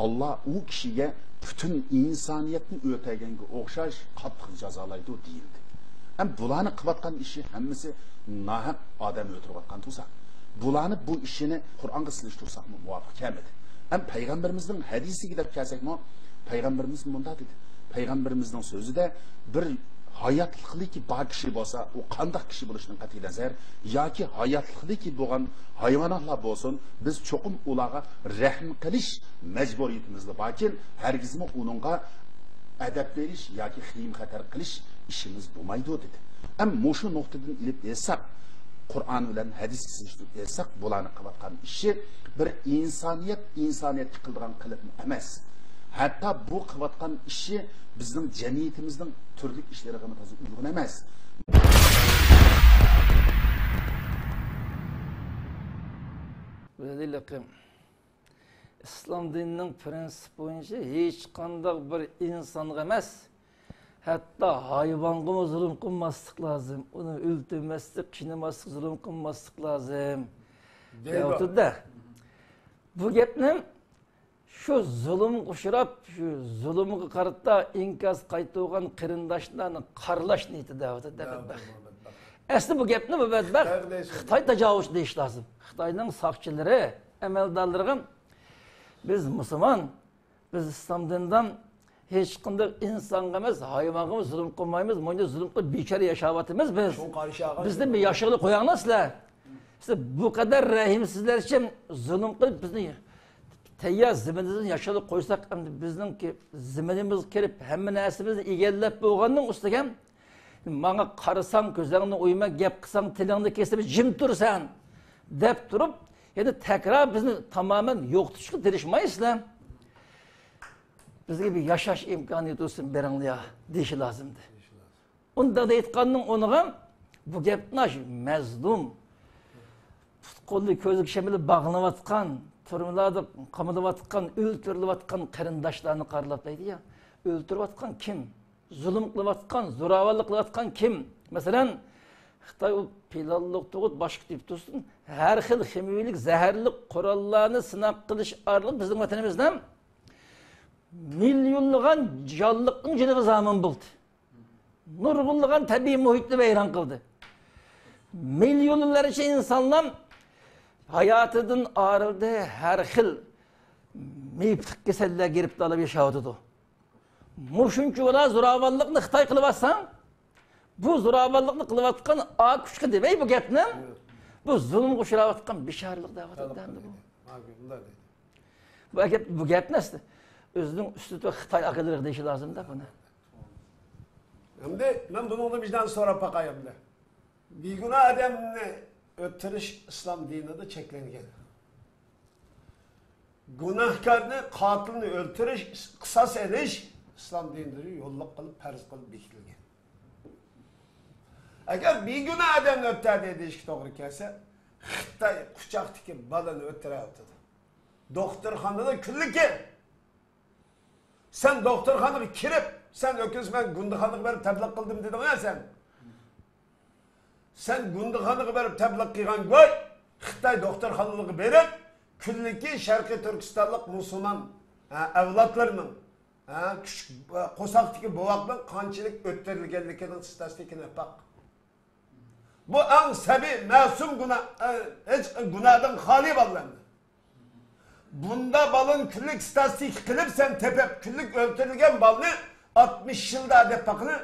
Alloh u kishiga bütün insaniyetni o'taganga o'xshash qattiq jazolaydi deyildi. Ham bularni qilayotgan ishi hammasi nohaq odam o'tirayotgan bo'lsa, bularni bu ishini Qur'onga silishtirsak muvofiq kelmadi. Ham payg'ambarimizning hadisiga deb kelsak-mo, payg'ambarimiz bunday dedi. Payg'ambarimizning so'zida bir hayotliqligi bor kishi bo'lsa, u qanday kishi bo'lishidan qat'iy nazar yoki hayotliqligi bo'lgan hayvonotlar bo'lsin, biz cho'qim ularga rahm qilish majburiyatimizda borkin, hargizmi uningga adab berish yoki xiyim xatar qilish ishimiz bo'lmaydi dedi. Ham mushu nuqtadan ilib elsak, Qur'on bilan hadisga silishtirib elsak, bularni qilayotgan ishi bir insoniyatga qildigan qilib emas. Hatta bu qilayotgan ishi bizning jamiyatimizning turli ishlariga to'g'ri uyg'un emas. Bildiğim İslam dininin prensip boyunca hiç qanday bir insonga emas, hatta hayvonga zulm qilmaslik lazım. Onu öldürmeslik, qiynamaslik, zulm qilmaslik lazım. Deyapti-da. Bu gapni şu zulüm uçurap, şu zulümü qarata inkaz qaytığan qarindoshlarni qarlash niyatida deyapti. Asli bu gapni bu badbaxt Xitoy tajovuz deyish lozim. Xitoyning soqchilari, amaldorlari biz musulmon, biz islom dinidan hech qanday insonga emas, hayvonga zulm qilmaymiz, bunday zulm qilib bechora yashayapmiz biz. Bizni bir yashig'ini qo'yinglar. Siz bu kadar rahimsizlar için zulm qilib bizni Teyyar ziminimizin yaşadık koysak, bizden ki ziminimiz kerip hemen esimizi egellep boğanın üstüge bana karısan gözlerine uyma, gep kısan tilini kesip jim dursan dep durup yani tekrar bizni tamamen yok tutuşku dirişmeyiz lan. Bizge bir yaşaş imkaniyeti olsun berenliğe deyişi lazımdı. Onda da etkanının onuğa bu gep naş mezlum kollu közü kişemeli bağlanavatkan turumlarda qamılavatkan, öldürülevatkan qarindoshlarni qarlab deydi ya. Öldürüvatkan kim? Zulm qilayotgan, zo'ravonlik qilayotgan kim? Masalan, Xitoy pilallik to'g'it boshqa deb tursin, har xil ximiyalik, zaharli qurollarni sinab qilish orqali bizning vatanimizdan millionlagan jonliqning jiniga zamin bo'ldi. Nurg'unlagan tabiiy muhitni vayron qildi. Milyonlarcha insonlar hayatıdan ağrıldı, her xil meyiplik keseller girip de alıp yaşadıdı. Muşuncu ola zoravallıkını Xitay kılıvatsan, bu zoravallıkını kılıvatkan ağa küçükü demey bu gapni. Bu zulüm kuşuravatkan bişarlık davatıdandı bu. Bu gap nasıl? Özünün üstüde Xitay akıllık deyişi lazım da buna. Hem de ben bunu da bizden sonra bakayım da. Bir günah adamını öttürüş İslam dininde çeklengen. Günahkarını, katilini öldürüş, kısas ediş İslam dininde yolluk kılıp, perz kılıp bekitilgen. Eğer bir günah adamını öttürü edişki doğru kelse, Xitay kucaktaki balını öttürü yaptı. Doktorxanada küllük Sen doktorxonaga kirib, sen öküz ben Gundaxonaga berib tabliq qildim deding ya sen. Sen Gundaxonaga berib tabliq qilgan go'y, Xitoy doktorxonalarga berib, kunliki Sharqiy Turkistonlik musulmon avlodlarining qo'saqdagi bovoqning qanchalik o'ttirilganligining statistikini baq. Bu ang sabi masum hiç günahdan xoli bolalarni. Bunda balın kunlik statistik qilib sen tepep kunlik o'ltirilgan balni 60 yılda deb bakını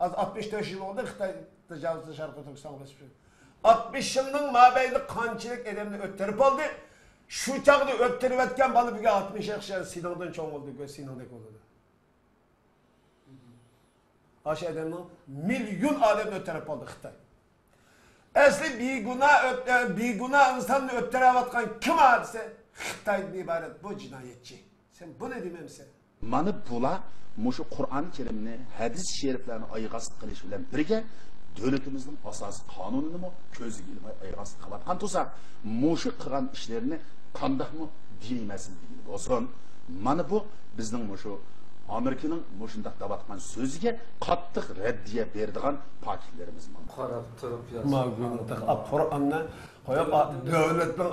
64 yıl oldu Xitoy tecavüzü Sharqiy Turkistonga bosib. 60 yılning mabeyni qanchalik odamni o'ttirib oldi. Shu chaqda o'ttirib o'tgan bola buga 60 yoshga siningdan cho'ng bo'ldi, siningdek bo'ldi. Aş adamning milyon odamni o'ttirib oldi Xitoy. Asli beguna insonni o'ttirayotgan kim hadise? Xitoydan iborat bu jinoyatchi. Sen bu ne dememsen? Mana bular mushu Qur'on Kerimni, hadis sheriflarni ayg'asib qilish bilan birga davlatimizning asosiy qonunini mo ko'ziga ilmay ayg'asib qilayotgan bo'lsa, mushu qilgan ishlarini qandaqmi diniy masalalar bo'lsin. Mana bu bizning mushu Amerikaning mushundaq davatgan so'ziga qattiq raddiya berdigan paketlarimiz mavjud. Qarab turib Mavjud. Qur'onni qo'yib davlatning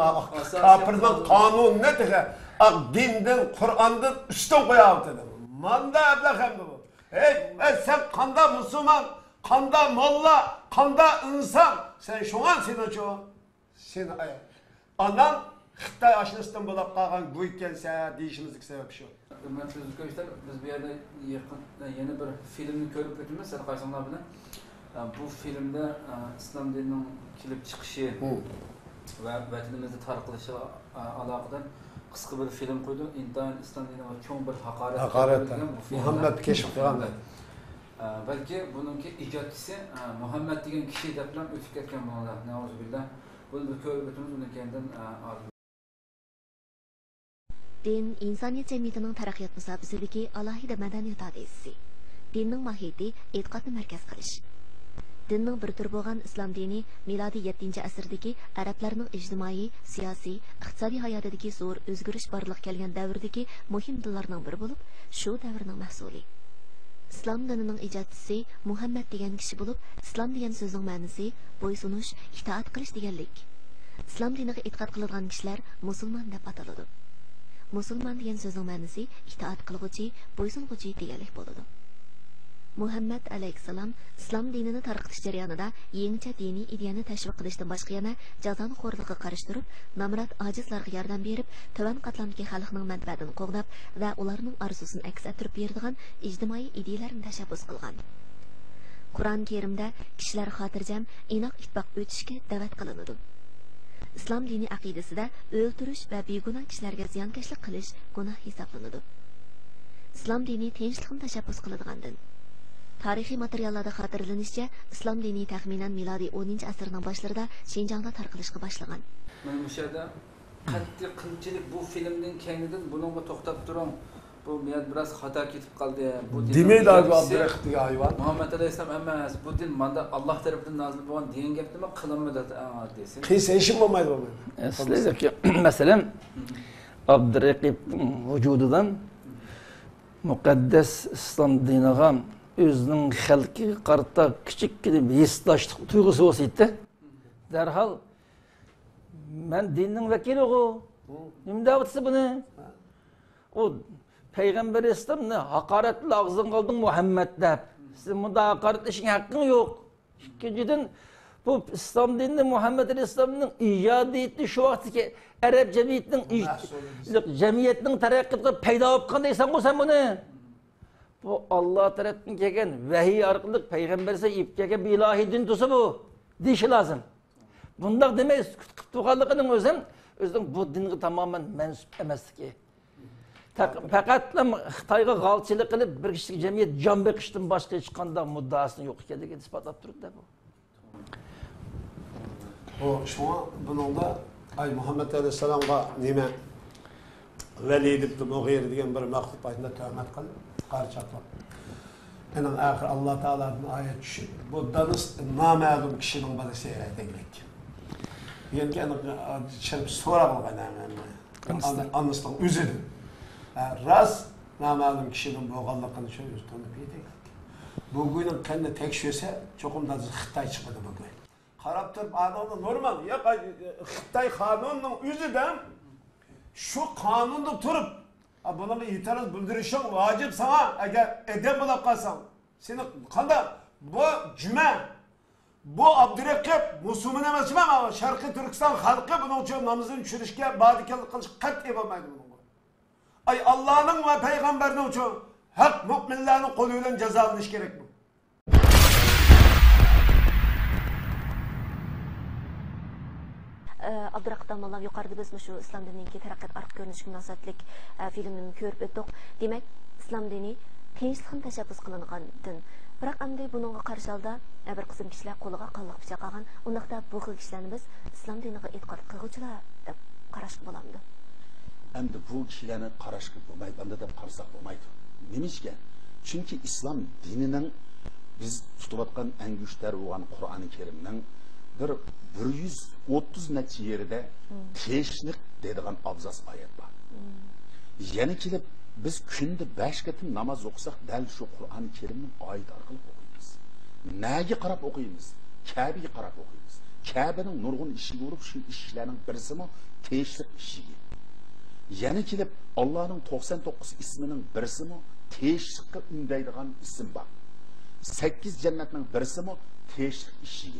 kafirning qonunini degan dindan Qur'ondan ustun qo'yapti. Manda ablaham bu. Hey, sen qanda musulmon, qanda molla, qanda inson. Sen şuna seni seni anan Xitoy aşınısından bo'lib qolgan go'y kelsa deyishimizning sababi shu. Hurmatli o'zbeklar, biz bu yerda yeni bir filmni ko'rib o'tamiz, sarqaysanlar bilan. Bu filmda islom dinining kelib chiqishi va vatanimizda tarqalishi aloqador qisqa bir film qo'ydi. Intayin islom diniga cho'ng bir haqorat Muhammad kashf qilgan. Balki buningki ijodchisi Muhammad degan kishi deb ham o'tib ketgan bo'ladi. Nauzubillah. Buni ko'rib o'tamiz, undan keyin Din insoniyat jamiyatining taraqqiyot musobasidagi alohida madaniyat hodisasi. Dinning mohiyati e'tiqodni markaz qilish. Dinning bir tur bo'lgan islom dini milodiy 7-asrdagi arablarning ijtimoiy, siyosiy, iqtisodiy hayotidagi zo'r o'zgarish borliq kelgan davrdagi muhim dinlarning biri bo'lib, shu davrning mahsuli. Islom dinining ijodchisi Muhammad degan kishi bo'lib, islom degan so'zning ma'nosi bo'ysunish, itoat qilish deganlik. Islom diniga e'tiqod qiladigan kishilar musulmon deb ataladi. Musulmon degan so'zning ma'nosi itoat qilguvchi, bo'ysunuvchi deganlik bo'ladi. Muhammad alayhissalom islom dinini tarqatish jarayonida yangicha diniy ideyani tashviq qilishdan boshqa yana jazoni xo'rlikqa qarshi turib, namrat ojizlarga yordam berib, tovan qatlamdagi xalqning manfaatini qo'g'dab va ularning orzusini aks ettirib beradigan ijtimoiy ideyalarni tashabbus qilgan. Qur'on Karimda kishilar xotirjam, inoq ittifoq o'tishga da'vat qilinadi. Islom dini aqidasida o'ldirish va begunoh kishilarga ziyonkashlik qilish gunoh hisoblanadi. Islom dini tinchlikni tashabbus qiladigan din. Tarixiy materiallarda xotirlanishicha, islom dini taxminan milodiy 10-asrning boshlarida Xinjiangda tarqalishga boshlagan. Mana bu yerda qattiq qiyinchilik bu filmning keynidan bunga to'xtab turing. Bu men biraz xato ketib qoldi. Bu din Demaydi Abdurahmonga hayvon. Muhammad alayhisalom emas, bu din manda Alloh tomonidan nozil bo'lgan degan gapni nima qilinmadi desin. Qiysa ishim bo'lmaydi bu. Sizlarga masalan Abduraqibning vujudidan muqaddas islom diniga o'zining xalqiga qarata kichikkina hislashlik tuyg'usi bo'lsa-da, darhol men dinning vakili-ku. Nima deyapsiz buni? O Peygamber İslam'ni hakaretli ağzın kaldın Muhammed deb. Sizin bunda hakaretlişin hakkın yok. İkinciden bu İslam dinini Muhammed İslam'ın icat ettiği şu vaktiki Arap cemiyetinin terakkatı peyda olup kandaysan bu sen bunu. Bu Allah tarafından gelen vahiy arkalık Peygamber'e ip gelen bir ilahi din tusu bu. Dişi lazım. Bundak demeyiz. Tuğallıkının özün bu dinine tamamen mensup emezdi ki. Fakat Xitoyga g'alchilik qilib bir kishilik jamiyat jon beqishdan boshqa hech qanday muddasini yo'q ekanligini isbotlab turibdi bu. O shuna buningda ay Muhammad alayhisalomga nima Valid ibn Mughir degan bir maqsad paytida tuhmat qilib qarchaqlab. Ana axir Alloh taolaning oyat tushib, bu danis noma'lum kishining bolasi deganlik. Endi ana so'rab olgan anasning o'zidir. Ras Namalum kişinin boğanlıkını şöyle tanıp yedik. Bugünün kendi tekşirse çokum da Xitay çıkmadı bugün. Karab turib adamı normal. Ya Xitay kanunun yüzüden şu kanunda turup buna bir itiraz bildirişin vacip sana eğer edem bulup kalsan. Seni kanda bu cüme bu Abdürekib Müslüman emas ama Şarkı Türkistan halkı bunun için namazını çürüşke badikallık kılış kat'i yapmaydı bunun. Ay Allah'ın ve peygamberinin için hak müminlerin koluyla cezalanış gerek bu. Abdurrahman Molla yuqorida biz shu islom dinining taraqqiyot arq ko'rinishiga munosabatlik filmini ko'rib o'tdik. Demak, islom dini tinchlikni tashabbus qilingan din. Biroq endi buningga qarshi holda bir qism kishilar qo'liga qanliq pichoq olgan. Undaqda bu xil kishilarni biz islom diniga e'tiqod qilguvchilar deb qarashga bo'lamdi. Endi bu kishilarni qarashga bo'lmaydi, endi deb qarasak bo'lmaydi. Nimishga? Chunki islom dinining biz tutayotgan eng güçler olan Kur'an-ı Kerim'nin bir 130 neçe yerinde teşnik dediğin abzas ayet var. Yani ki biz günde 5 ketim namaz okusak del şu Kur'an-ı Kerim'nin ayet arkalık okuyuz. Neye karab okuyuz? Kabe'yi karab okuyuz. Kabe'nin nurgun işi vurup şu işlerin birisi mi? Teşnik işi. Yani ki Allah'ın 99 isminin birisi mi? Teşnik'e ündeydiğin isim var. 8 cennetin birisi mi? Teşnik işi.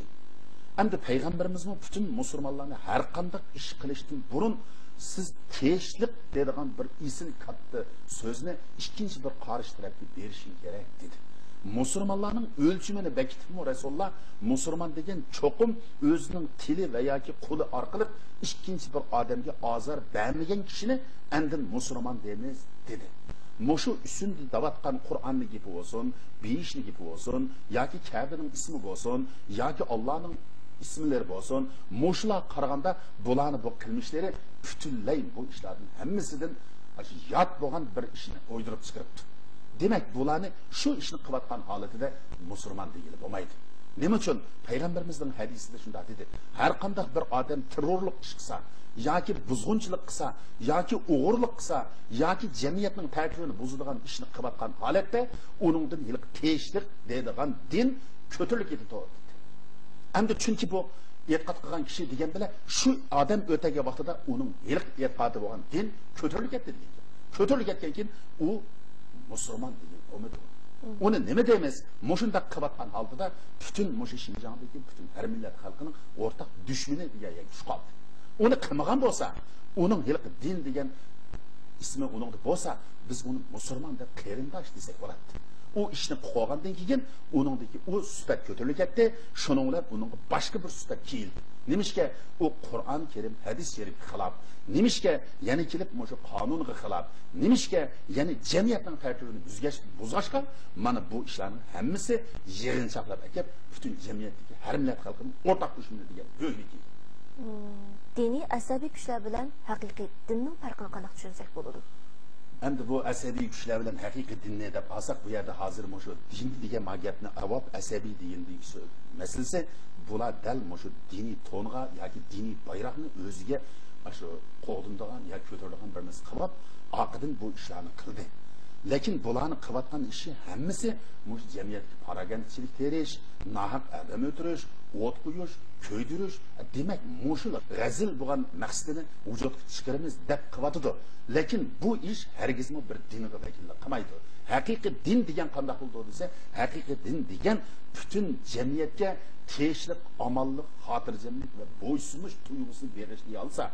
Hem de Peygamberimiz mi bütün Müslümanlarını her kandak iş kılıştığın burun siz teşlik dediğin bir isim kattı sözüne ikinci bir karşı tarafı verişin gerek dedi. Müslümanların ölçümünü bekitip mi Resulullah Müslüman degen çokum özünün tili veya ki kulu arkalık ikinci bir ademge azar beğenmeyen kişini endin Müslüman demez dedi. Moşu üstünde davatkan Kur'an'lı gibi olsun, beyişli gibi olsun, ya ki Kabe'nin ismi olsun, ya ki Allah'ın isimleri olsun, moşular karaganda bulanı bu kılmışları bütünleyin bu işlerin hemmisinden yat boğan bir işini uydurup çıkarıptı. Demek bulanı şu işini kıvatkan haleti de Müslüman değil olmaydı. Ne için? Peygamberimizin hadisi de şunda dedi. Her kandak bir adam terörlük çıksa, ya ki buzgunçılık kısa, ya ki uğurluk kısa, ya ki cemiyetin terkibini bozulduğun işini kıvatkan halette onundan yıllık teşlik dediğin din kötülük edi doğru dedi. Hem de çünkü bu etkad kılgan kişi degen bile şu adam ötege vaxtıda onun yıllık etkadı olan din kötülük etti degen. Kötülük etkenken o Müslüman değil, o mu onu neme demez? Moşunda kıvatkan halde da bütün Moşu Şinjan'daki bütün her millet halkının ortak düşmeni diye güç kaldı. Onu kırmagan bolsa, onun yıllık din degen ismi onun da bolsa, biz onu Müslüman da kerindaş desek oladı. O işini koğandan keyin onundaki o süpet kötülük etti, şununla onun başka bir süpet kiyildi. Nemişke o Kur'an-ı Kerim, hadis-i şerif xilaf, nemişke yani kilip moşu kanunga xilaf, nemişke yani cemiyetin tertibini buzgaşka, mana bu işlerin hemmisi yerini çaklap ekip, bütün cemiyetteki her millet halkının ortak düşmanı diye böyle ki. Dini asabi güçler bilen hakiki dinin farkını qanday düşünsek boludu. Hem de bu asabi güçler bilen hakiki dinine de alsak bu yerde hazır moşu din diye magiyatını avap asabi deyildiği meselesi bular dal moşu dini tonga yoki dini bayrağını özüge şu qo'dindigan ya ko'tarilgan bir narsa qilib aqidin bu ishlarni qildi. Lekin bularni qilayotgan ishi hammasi mush jamiyatga paraganchilik terish, nahaq adam o'tirish, o't qo'yish, ko'ydirish, demak mushul g'azil bo'lgan maqsadini vujudga chiqaramiz deb qilyotdi. Lekin bu ish hargizmi bir dinga vakillik qilmaydi. Haqiqiy din degan qanday bo'ldi desa, haqiqiy din degan bütün jamiyatga teşlik, amallık, hatırcamlık ve boysunmuş duygusunu verişliği alsa,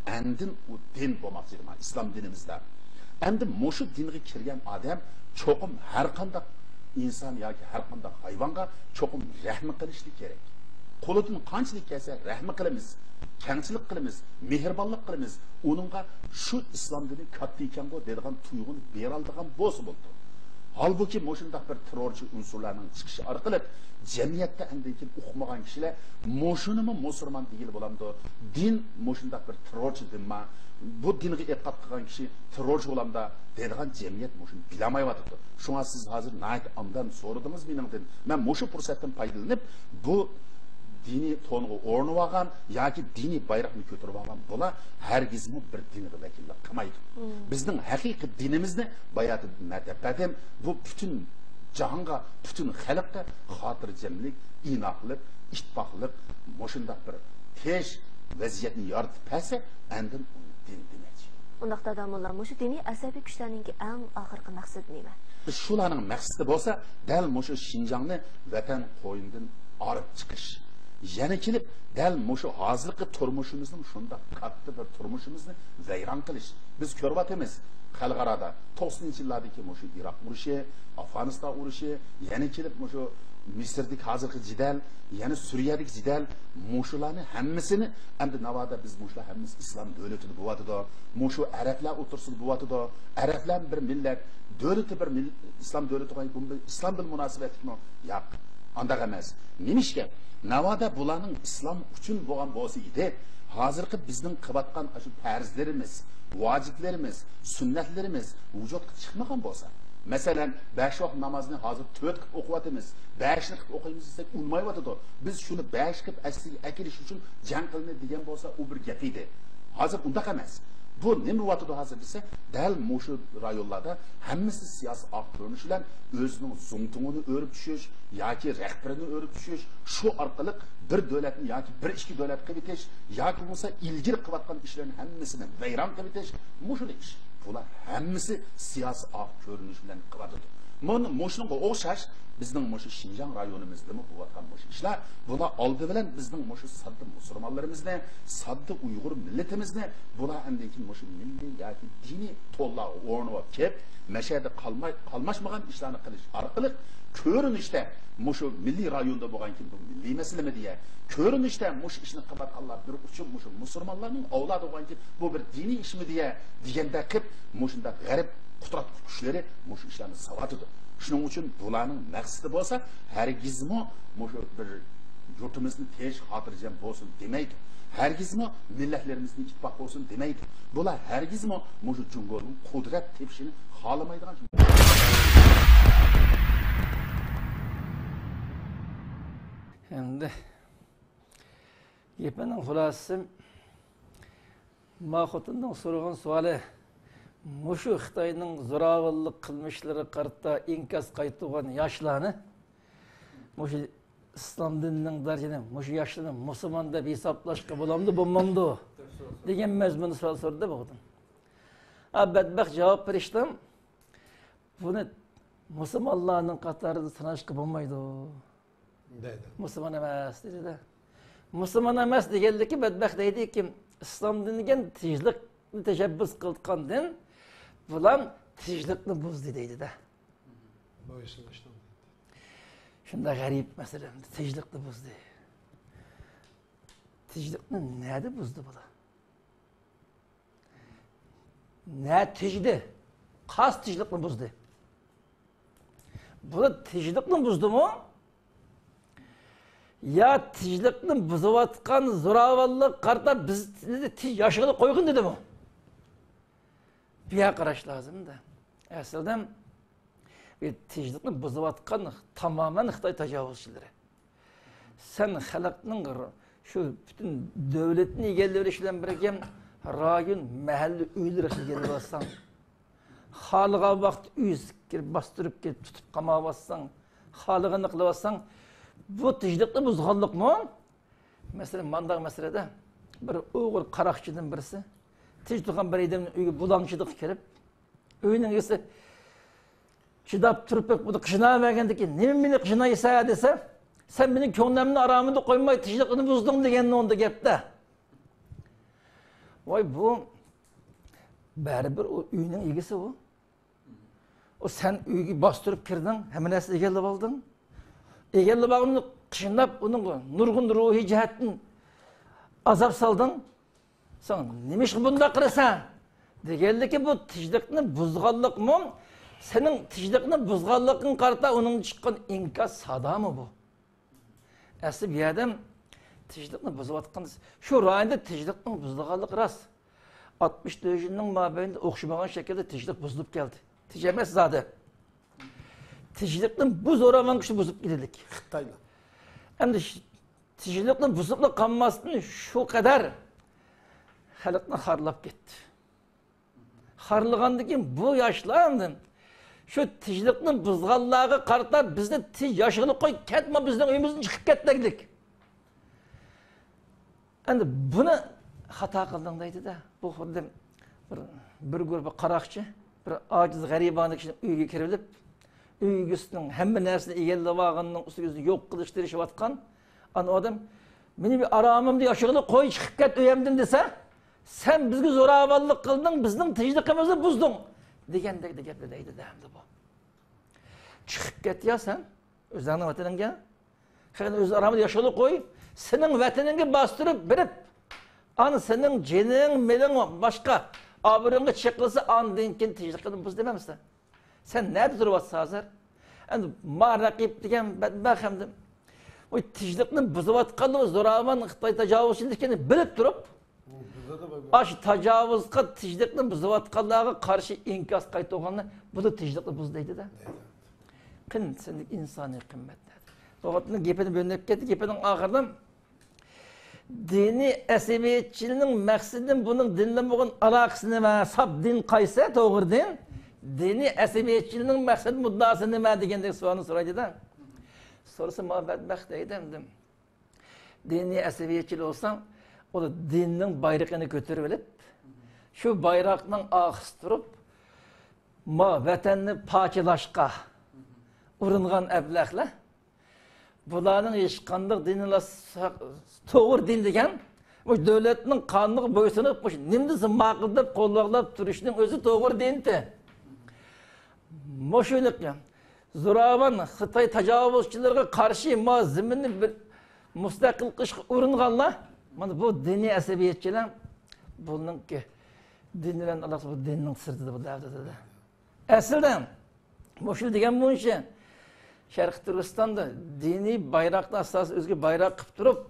endin o din olmakçıdır İslam dinimizde. Endin moşu dinine kirgen adam çokum her kandak insan ya ki her kandak hayvanga çokum rahmi kılışlık gerek. Koludun kançılık gelse rahmi kılımız, kengçilik kılımız, mehirbanlık kılımız, onunla şu İslam dini katlıyken o dediğin tuygunu bir aldığın boz buldu. Halbuki moşundak bir terörcü unsurlarının çıkışı arkalık cemiyette endeki okumagan kişiler moşunu mu Müslüman değil bulamdı. Din moşundak bir terörcü dinma. Bu dini etkad kılan kişi terörcü bulamda dediğin cemiyet moşunu bilamayvatıdı. Şuna siz hazır nait andan sorudunuz benim din. Ben moşu fırsattan faydalanıp bu diniy to'nga o'rnib olgan yoki diniy bayroqni ko'tarib olgan bular hargizmi bir dinga vakillik qilmaydi. Bizning haqiqiy dinimizni bayatı matabatim bu bütün jahonga, bütün xalqqa xotirjamlik, inoqlik, ittifoqlik, moshundaq bir tez vaziyatni yaratib pasa, andin din demoqchi. Undaqda adamlar mushu diniy asabiy kuchlarning eng oxirgi maqsadi nima? Biz shularning maqsadi bo'lsa, dal mushu Xinjiangni vatan qo'yindan olib chiqish. Yana kelib, dal mushu hozirgi turmushimizning shunda katta bir turmushimizni vayron qilish. Biz ko'ryapmiz. Xalqarada 90-yillardagi mushu Iroq urushi, Afg'oniston urushi, yana kelib mushu Misrdagi hozirgi jidal, yana Suriyadagi jidal, mushularni hammasini endi navoda biz mushular hammasi islom davlatida bo'lyapti. Mushu arablar o'tirsida bo'lyapti. Arablar bir millat, davlati bir islom davlatiga bu islom bil munosabatmi? Yo'q. Andaq emas. Nimishga? Navoda bularning islom uchun bo'lgan bo'lsa edi, hozirgi bizning qilayotgan shu farzlarimiz, vaciblerimiz, sünnetlerimiz vücutga çıkmagan bolsa. Mesela 5 vaqt namozni hozir 4 qilib o'qiyotimiz. 5 ni qilib o'qiymiz desak unmayotdi. Biz shuni 5 qilib asliga akirish uchun jang qilni degan bo'lsa, u bir gap edi. Hozir undaq emas. Bu nima bo'lyapti hozir desa, dal mushu rayonlarda hammasi siyosiy aq ko'rinish bilan o'zining zumtungini o'rib tushish yoki rahbarini o'rib tushish, shu orqali bir davlatni yoki bir ichki davlat qilib ketish yoki bo'lsa ilgir qilayotgan ishlarni hammasini vayron qilib ketish, mushu ish. Bular hammasi siyosiy aq ko'rinish bilan qilyapti. Mana mushunga o'xshash bizning mushu Xinjiang rayonimizda bo'layotgan mushu ishlar, bular oldi bilan bizning mushu sodda musulmonlarimizni, sodda Uyg'ur millatimizni bular andikin mushu milliy yoki diniy to'llar o'rnib kelib, mashada qalmashmagan ishlarni qilish orqali ko'rinishda mushu milliy rayonda bo'lgan kim bu milliy masalami deya, ko'rinishda mushu ishni qilayotganlar bir uchun mushu musulmonlarning avlodi bo'lgan kim bu bir diniy ishmi deya deganda qilib mushunda g'arib qudrat kuchlari mushu ishlarni savatidir. Shuning uchun bularning maqsadi bo'lsa, hargizmi mushu bir yurtimizni tinch, xotirjam bo'lsin demaydi. Hargizmi millatlarimizni ittifoq bo'lsin demaydi. Bular hargizmi mushu Jungoning qudrat tepishini xohlamaydigan. Endi gapining xulosasi ma xotinning so'ragan savoli mushu Xitoyning zo'ravonlik qilmishlari qarta inkas qaytgan yoshlarni mushu islom dinining darajasida mushu yoshlarni musulmon deb hisoblashga bo'lamdi, bo'lmamdi degan mazmunli savol so'radi bu xotin. Badbaxt javob berishdim. Buni musulmonlarning qatorida sanashga bo'lmaydi. Deydi. Musulmon emas dedi. Musulmon emas deganligi badbaxt deydiki, islom diniga tejlikni tashabbus qilgan din bular tejlikni buzdi deydi-da. Shunda g'arib masalan tejlikni buzdi. Tejlikni nada buzdi bular? Ne tejdi? Qas tejlikni buzdi. Bular tejlikni buzdimi? Ya tijlikni buzayotgan zo'ravonlik qarta bizni yashag'ini qo'ygan dedimi? Bu yoqqa qarash lozimda. Aslida tijlikni buzayotgan tamoman Xitoy tajovuzchilari. Sen xalqning shu butun davlatni egallab bilan birga rayon, mahalli uylarni egallab olsang, xohlagan vaqt uyga bostirib kelib tutib qamab olsang, xohlaganini qilib olsang, bu tijlikni buzganlikmi? Masalan, mandaq masalada bir Uyg'ur qaroqchidan birisi tij turgan bir odamning uyiga bulamchilik kirib, uyining egasi chidab turib buni qishnamagandan keyin nima meni qishnaysa desa, sen mening ko'nglimni aromida qo'ymay tijlikni buzding degan onda gapda. Voy bu baribir o uyining egasi u. O sen uyga bostirib kirding, hamma narsani egallab olding. Egallab olganda qishnab uning nurg'un ruhiy jihatdan azob solding. Sen nima ish bunda qilasan? Deganligi bu tijlikni buzganlikmi? Sening tijlikni buzganliging qarta uning chiqqan inkas sadami bu? Asli bu odam tijlikni buzayotgan. Shu rayonda tijlikni buzganlik rost. 64 yilning mobaynida o'xshamagan shaklda tijlik buzilib keldi. Tij emas zodi. Tijlikni bu zo'ravon kishi buzib keldik. Xitoylar. Endi tijlikni buzibli qolmasdan shu qadar xalqni xorlab ketdi. Xorlagandan keyin bu yoshlardan shu tijlikni buzganlarga qarata bizni tij yoshini qo'y ketma bizning uyimizdan chiqib ketdiklik. Endi buni xato qilding deydi-da. Bu xuddi bir guruh qaroqchi, bir ojiz g'aribona kishi uyga kirib, uygisining hamma narsani egallab olganning ustiga yo'q qilish tirishayotgan ana odam meni bir aromimni yoshig'ini qo'y chiqib ket uyimdan desa, sen bizga zo'ravonlik qilding, bizning tijligimizni buzding degandek gaplar deydi-da endi bu. Chiqib ketya sen o'zingning vataningga, qani o'z aromini yoshig'ini qo'y, sening vataningga bostirib birib, ana sening jining, mening boshqa obro'ngga chiqilsa ondan keyin tijligini buz demamsan. Sen nerede duruyorsun hazır? Yani ma rakip degan badbaxt hamda o tijlikni buzayotganligini zo'ravon Xitoy tajovuzchiligini bilib turib, ash tajovuzga tijlikni buzayotganlarga qarshi inkos qaytarganlar buni tijlikni buz deydi-da. Qanchalik insoniy qimmatli. To'g'rining gapini bo'ynab ketdi, gapining oxirida diniy asabiyatchilikning maqsadidan buning dindan bo'lgan aloqasi nima? Sab din qaysi to'g'ri din? Dini asabiyatçiliğinin məqsəd muddası nima degandek savolni so'raydi-da. So'rasa badbaxt deydim. Dini asabiyatchilik olsa, o da dinning bayrog'ini ko'tarib olib, shu bayroqning og'isi turib, vatanni pokilashga uringan ablahlar bularning hech qanday dinlar to'g'ri din degan, bu davlatning qonuniga bo'ysunib, nimdisi ma'qul deb qo'llab turishning o'zi to'g'ri dindir. Moşuluk ya. Zo'ravon Xitoy tajovuzchilarga qarshi ziminni bir mustaqil qilishga uringanlar, mana bu diniy asabiyatchilar buningki din bilan aloqasi bu dinning sirtida bu davlatda. Aslida moshul degan buncha Sharq Turkistonda diniy bayroqni asosi o'zga bayroq qilib turib,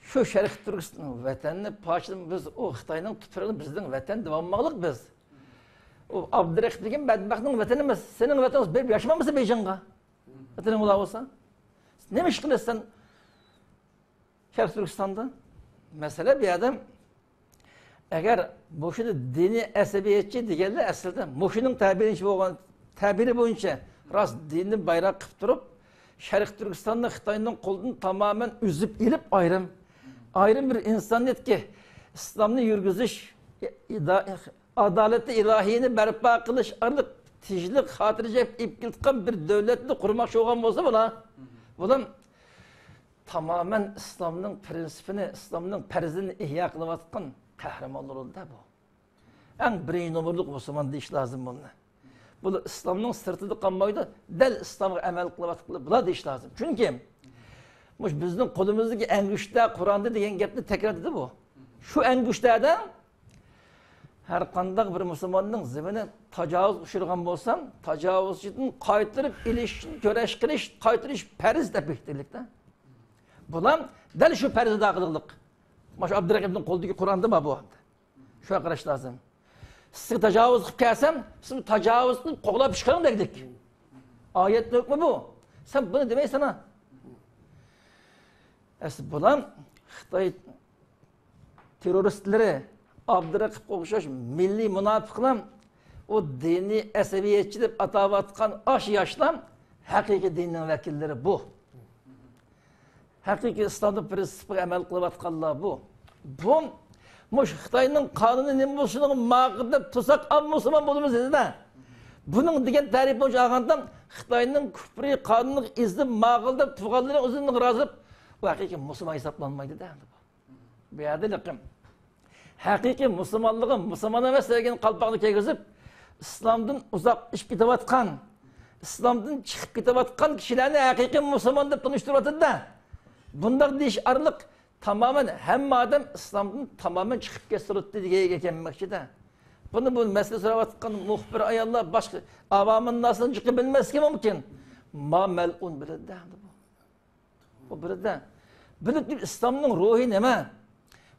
shu Sharq Turkiston vatanni pochdan biz o Xitoyning tuprog'ini bizning vatan davomliq biz. O Abdurrahim degan badbaxtning vatani emas, sening vataning berib yashamamasa Beijingga. Vataning bo'la olsa, nima ish qilasan? Sharq Turkistonda masala bu yerda agar bo'shida diniy asabiyatchi deganlar aslida mushuning ta'biri bo'yicha rost dinni bayroq qilib turib, Sharq Turkistonni Xitoyning qo'lidan tamoman uzib ilib ayrim bir insoniyatga islomni yurgizish adaletli ilahiyini berpa qilish arqali tijlik xotirjam ipkiltgan bir davlatni qurmoqchi bo'lgan bo'lsa bular tamamen islomning prinsipini, islomning farzini ihyo qilayotgan qahramonlardir bu. Eng birinchi nomerlik musulmon deyish lozim buni. Bu islomning sirtida qolmaydi, dal islomga amal qilayotganlar bular deyish lozim. Chunki bizning qo'limizdagi angushta Qur'onda degan gapni takrorladi bu. Shu angushtada her qanday bir musulmonning zimini tajovuz ushirgan bo'lsam, tajovuzchidan qaytirib ilishni ko'rash qilish, qaytirish farz deb aytildi. Bular dal shu farzda aqlliq. Mash Abdurrahimning qo'lidagi Qur'onda bu. Shu qarash lozim. Siz tajovuz qilib kelsam, siz tajovuzni qo'g'lab chiqaring dedik. Oyat hukmi bu. Sen buni demaysan ha. Bular Xitoy terroristlari Abdurrahim o'xshash milliy munofiqlar o diniy asabiyatchi deb atavatgan ash yoshlar haqiqiy dinning vakillari bu. Haqiqiy islomning prinsipiga amal qilayotganlar bu. Bu mush Xitoyning qonuni nima bo'lishini ma'qul deb tursak, musulmon bo'lamiz dedi-da. Buning degan ta'rif bo'yicha olganda Xitoyning kufriy qonuniga izlab ma'qul deb turganlari o'zining rozilib, bu haqiqiy musulmon hisoblanmaydi-da. Bu yerda liqim haqiqiy musulmonligim, musulmon emas degan qalpoqni kiygizib, islomdan uzoqlashib ketayotgan, islomdan chiqib ketayotgan kishilarni haqiqiy musulmon deb tanishtiryapti-da. Bunday deyish arliq tamamen hamma odam islomdan tamamen chiqib ketdi degan ekanmoqchi-da. Buni bu masala so'rayotgan muxbir ayollar boshqa avomin nasini chiqib bilmasligi mumkin. Ma mal'un biladi bu. Bu biladi. Bilib islomning ruhi nima?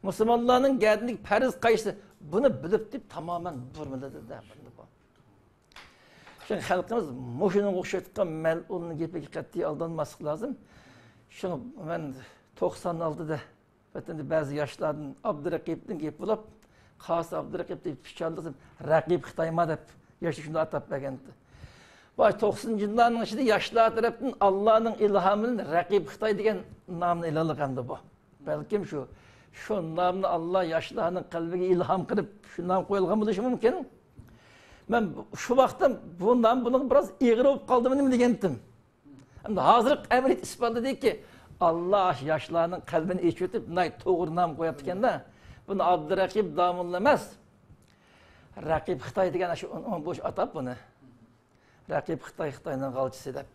Müslümanların geldiğindeki farz qaysi bunu bilip deyip tamamen durmadı da bu. Şimdi halkımız muşunun o'xshatgan mal'unni gapiga qat'iy aldanmaslik lazım. Şunu ben 96'da vatanda bazı yaşlardan Abdurraqib'nin gep bulup, Xas Abdurraqib deyip pişanlıqsın, Raqib Xitayma dep, yaşlı şunu atap begendi. Baş 90-cı yılların içinde yaşlar tarafından Allah'ın ilhamının Raqib Xitay degen namını ele alındı bu. Belki şu namını Allah yaşlarının kalbine ilham kırıp şu nam koyulgan buluşı mümkün. Ben şu vaktim bunun biraz iğri olup kaldığımı degendim. Hem de hazır emret ispatı değil ki Allah yaşlarının kalbini içirtip doğru nam koyapken de bunu Abdurraqib damınlamaz. Raqib Xitay degen onu boş atap bunu. Raqib Xitay'dan qalçısı dep.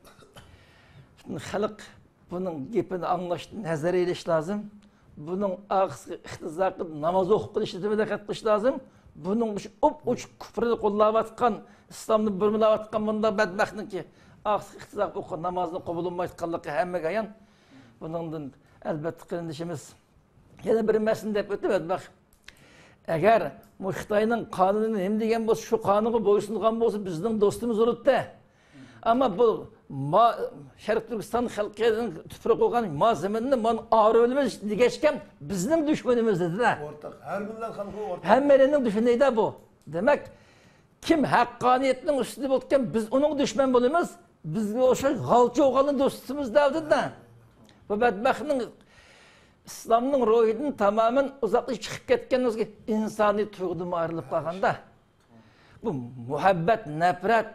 Şimdi halk bunun gepini anlaştı, nazar eyleş lazım. Bunun ağız ihtizakı namaz okup işletmede katılış lazım. Bunun uç küfrünü kollavatkan, İslam'ın bürmülavatkan bunda bedbahtın ki ağız ihtizak oku namazını kabulunmaydıqanlığı hemme gayan. Bunun elbette kırındışımız. Yine bir mesin dep ötü bedbaht. Eğer Xitay'ın kanununu hem degen bolsa, şu kanuna boysungan bolsa bizning dostumuz olur da. Ama bu Şarkı Türkistan halkının tüpürü koygan malzemenini man ağrı ölümüz geçken bizning düşmanımız dedi de. Ortak. Her millet halkı ortak. Hemmenin düşmanı da bu. Demek kim hakkaniyetinin üstünde bolken biz onun düşman bolumuz, bizge oşa galçı oğanın dostumuz davdı da. Bu bedbahtning İslam'ın ruhunun tamamen uzaklaşıp çıkıp ketken özge insani tuygudum ayrılıp kalganda. Bu muhabbet, nefret,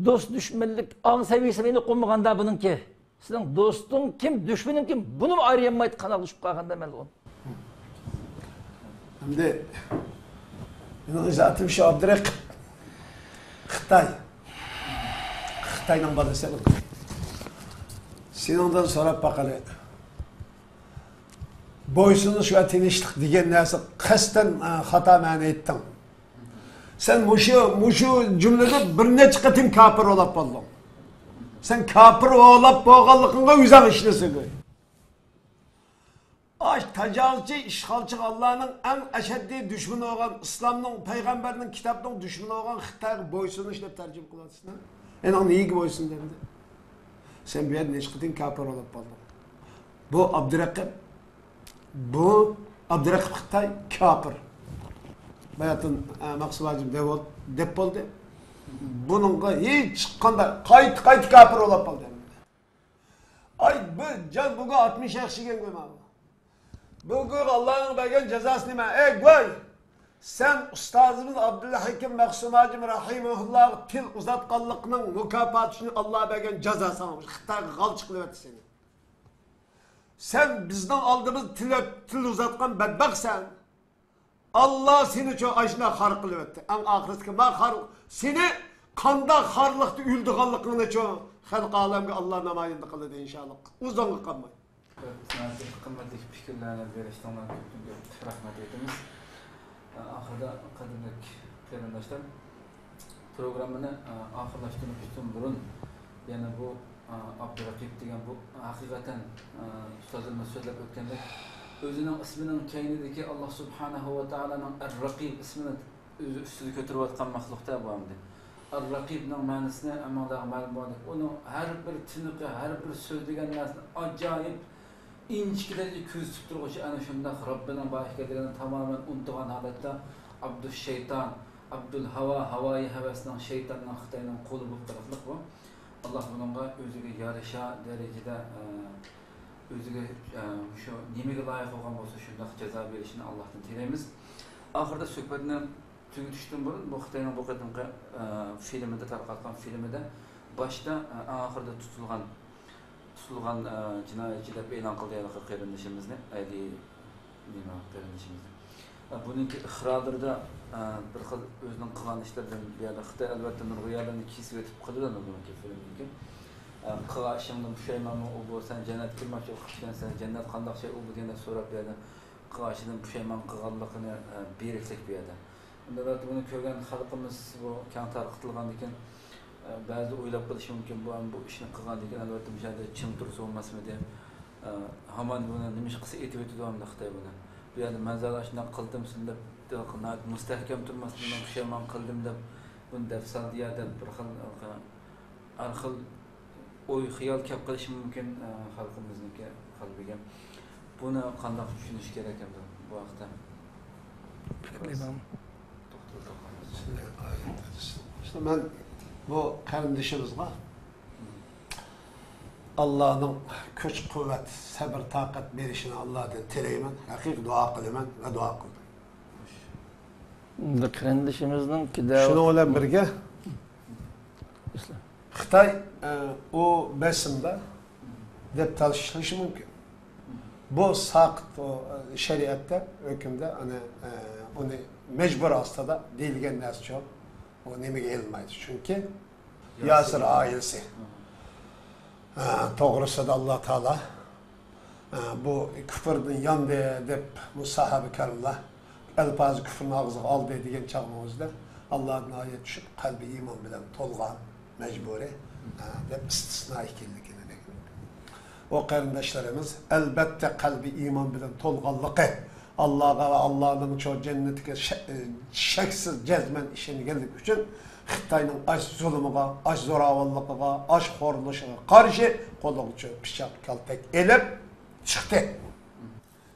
dost düşmanlık, an seviyesi beni koymaganda bunun ki. Senin dostun kim, düşmanın kim? Bunu mu ayrıyamaydı kanalışıp kalganda ben onu. Şimdi benim zatım şu Abdurraqib Xitay. Xitay'dan balası yok. Sen ondan sonra bakalım. Boysunuş ve tinçlik degen narsa qasdan hata ma'ni etding. Sen muşu cümlede bir necha qatim kafir olab qolding. Sen kafir olab bo'lganligingga o'zing ishlasan. Aş tacavuzchi, işgalchi Allah'ın en ashaddiy düşmanı olan İslam'ın, peygamberinin, kitabının düşmanı olan Xitayga boysunuş deb tarjima qilyapsizlar. Endi nega boysun dedi. Sen bu yerda necha qatim kafir olab qolding. Bu Abdurraqib Bu Abdurraqib Xitay kafir. Bayatın maqsadcım dep oldu. Bununla hiç qanday qayt kafir olab qoldi. Ay bir can bugün 60 yaşıgen koyma. Bugün Allah'ın bergen cezası nima? Ey goy! Sen ustazımız Abdülhakim Maqsumacım rahimehullah til uzatqanlıqның mukafat üçün Allah bergen cezası almış. Xitayga qalçı qılıp seni. Sen bizden aldığımız til uzatkan bedbahtsen Allah seni çok aşına xar qılıp ötdi. En ahiretki seni kanda xarlıqda üldüğanlıqını çok xalq alemge Allah namayında qılıdı inşallah. Uzunluq qalmay. Sizlarga qimmatli fikrlarni berishdan ko'p rahmat aytamiz. Oxirida qadrli qarindoshlar, programmani oxirlashtirib uchun burun yana bu Abdurraqib degan bu haqiqatan ustozimiz so'zlab o'tgandek o'zining ismining kaynidagi Alloh subhanahu va taolaning Ar-Raqib ismini o'zi ustida ko'tarayotgan maxluqda bu hamda. Ar-Raqibning ma'nosini amalda ma'lum bo'ldi. Uni har bir tiniqi, har bir so'zlagan narsani ajoyib inchiklarga ko'z tutib turuvchi ana shunday Robbining barakatigini tamoman unutgan holatda Abdul Shayton, Abdul Havo, havoyi havasning shaytonning Xitoyning qo'li bo'lib turiblik bu. Allah bununla özüge yarışa derecede özüge şu nimeге layık olan olsa şundak ceza verişini Allah'tan tileyimiz. Ahırda söhbetine tüyü düştüm burun. Bu Xitayning bu qadimki filmide tarqatgan filmide başta ahırda tutulgan cinayetçi deb e'lon qildi qarindoshimizni, ayli nima qarindoshimizni. Buningki ixrodirda bir xil o'zining qilgan ishlaridan buyada Xitoy albatta nurg'oyalarni kesib o'tib qiladi buningki filmniki. Qilgan ishimdan pushaymonmi u bo'lsa jannat kirmoqchi qilgansan jannat qandoq shay u bu degan so'rab berdi. Qilgan ishidan pushaymon qilganligini beriklik berdi. Unda buni ko'rgan xalqimiz bu keng tarqatilgan ekan ba'zi o'ylab qolishi mumkin bu ishni qilgan ekan albatta bu yerda chin tursa bo'lmasmi deb hamon buni nima ish qilsa aytib o'tadi hamda Xitoy buni. Bu yerda manzara shunday qildim deb mustahkam turmasdan pushaymon qildim deb buni deb saldiya deb bir xil oy xiyol kelib qolishi mumkin xalqimizniki qalbiga. Buni qanday tushunish kerak endi bu vaqtda? İşte ben bu kardeşimizle Allah'ın güç, kuvvet, sabır, takat verişini Allah'tan tileymen, hakik dua kılımen ve dua kıldım. Kardeşimizin ki Şunu olan birge Xitay o besimde deb tanışışı mümkün. Bu sakıt o şeriatta, hükümde hani onu mecbur hastada değilgen nas çok. O nemege elmaydı. Çünkü Yasir ailesi. Doğrusu da Allah Teala bu küfürün yandı deb bu sahabe kerimler elpazı küfrün ağzı aldı degan çağımızda Allah'ın ayet düşüp kalbi iman bilen tolgan mecburi deb istisna ekenligini degan. O qarindoshlarimiz elbette kalbi iman bilen tolganlığı Allah'a ve Allah'ın çoğu cennetike şeksiz cezmen işengenlik üçün Xitayning aş zulmüge, aş zoravallıqıga, aş xorluşuga qarşı qolug'uchi pichoq kaltak elib chiqdi.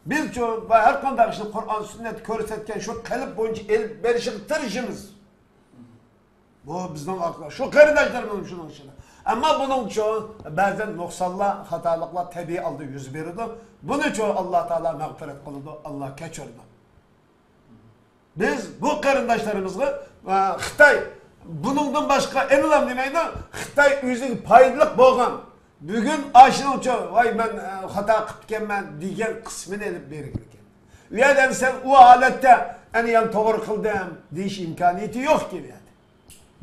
Biz her qanday ishni Qur'on sunnat ko'rsatgan shu qalb bo'yicha elib berishga tirishimiz. Bu bizning aqllar, shu qarindoshlarimiz shuning uchun. Ammo buning uchun ba'zan nuqsonlar, xatoliklar tabiiy holda yuz beradi. Buning uchun Alloh taolo mag'firat qiladi, Alloh kechirdi. Biz bu qarindoshlarimizni Xitoy buningdan boshqa enilam demaydi. Xitoy o'ziga foydali bo'lgan bugun ashning uchun voy men xato qilib kelman degan qismini elib bergan. U yerdan sen u holatda ani ham to'g'ri qildim deyish imkoniyati yo'q keladi.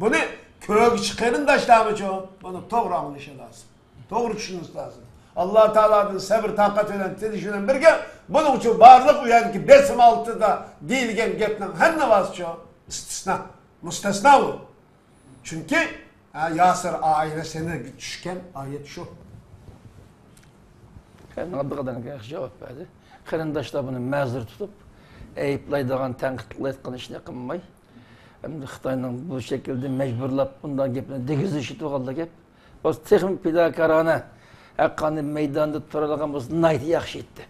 Buni ko'rgich qarindoshlarimiz uchun buni to'g'ri anglishi lozim. To'g'ri tushunish lozim. Alloh taoloning sabr toqat bilan tilishidan bilan birga buning uchun barliq u yerdagi besim altida deyilgan gapning hammasi uchun istisno, mustasno bu. Çünkü Yasir ailesine düşken ayet şu. Bu kadar cevap verdi. Qarindoshlar buni ma'zur tutib, ayıplaydigan, tanqidlaydigan ishni qilmay, endi Xitoyning bu şekilde mecburlab bundan gapni degizishi to'g'ri gap. O texnik fidokorona haqqani maydonda turadigan bo'lsa, nayt yaxshi etdi.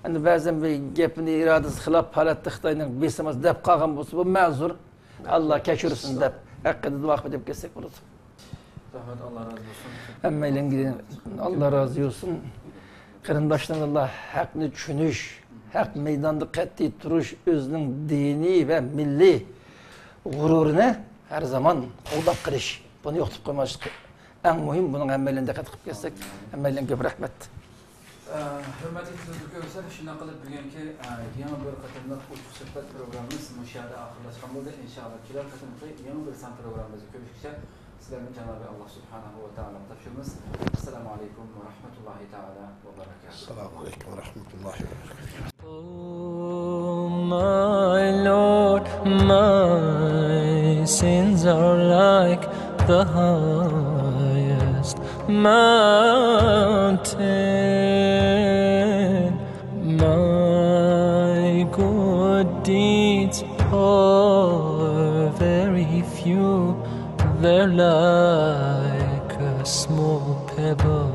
Endi ba'zan bir gapni irodasi xilof holatda Xitoyning besimaz deb qolgan bo'lsa, bu ma'zur. Allah kechirsin deb hakkında dua edip geçsek olur. Allah razı olsun. Emmeylen Allah razı olsun. Qarindoshlar Allah haqqni tushunish, haq maydonda qat'iy turish, o'zining diniy va milliy g'ururini har zaman qo'llab qilish. Buni yo'qotib qo'ymaslik. Eng muhim buning hammalarga diqqat qilib kelsak, hammalarga ko'p rahmat. Hurmatli izləyicilər, shunday qilib bugungi yana bir qatorliq uch suhbat programmamiz mushada oxirlashgan bo'ldi. Inshaalloh kelar qatorliq yana bir san programmamizda ko'rishguncha sizlarni Janobi Alloh subhanahu va taolo topshiramiz. Assalomu alaykum va rahmatullohi taala va barakatuh. Assalomu alaykum va rahmatullohi va barakatuh. Oh my Lord, my sins are like the highest mountain. My good deeds are very few. They're like a small pebble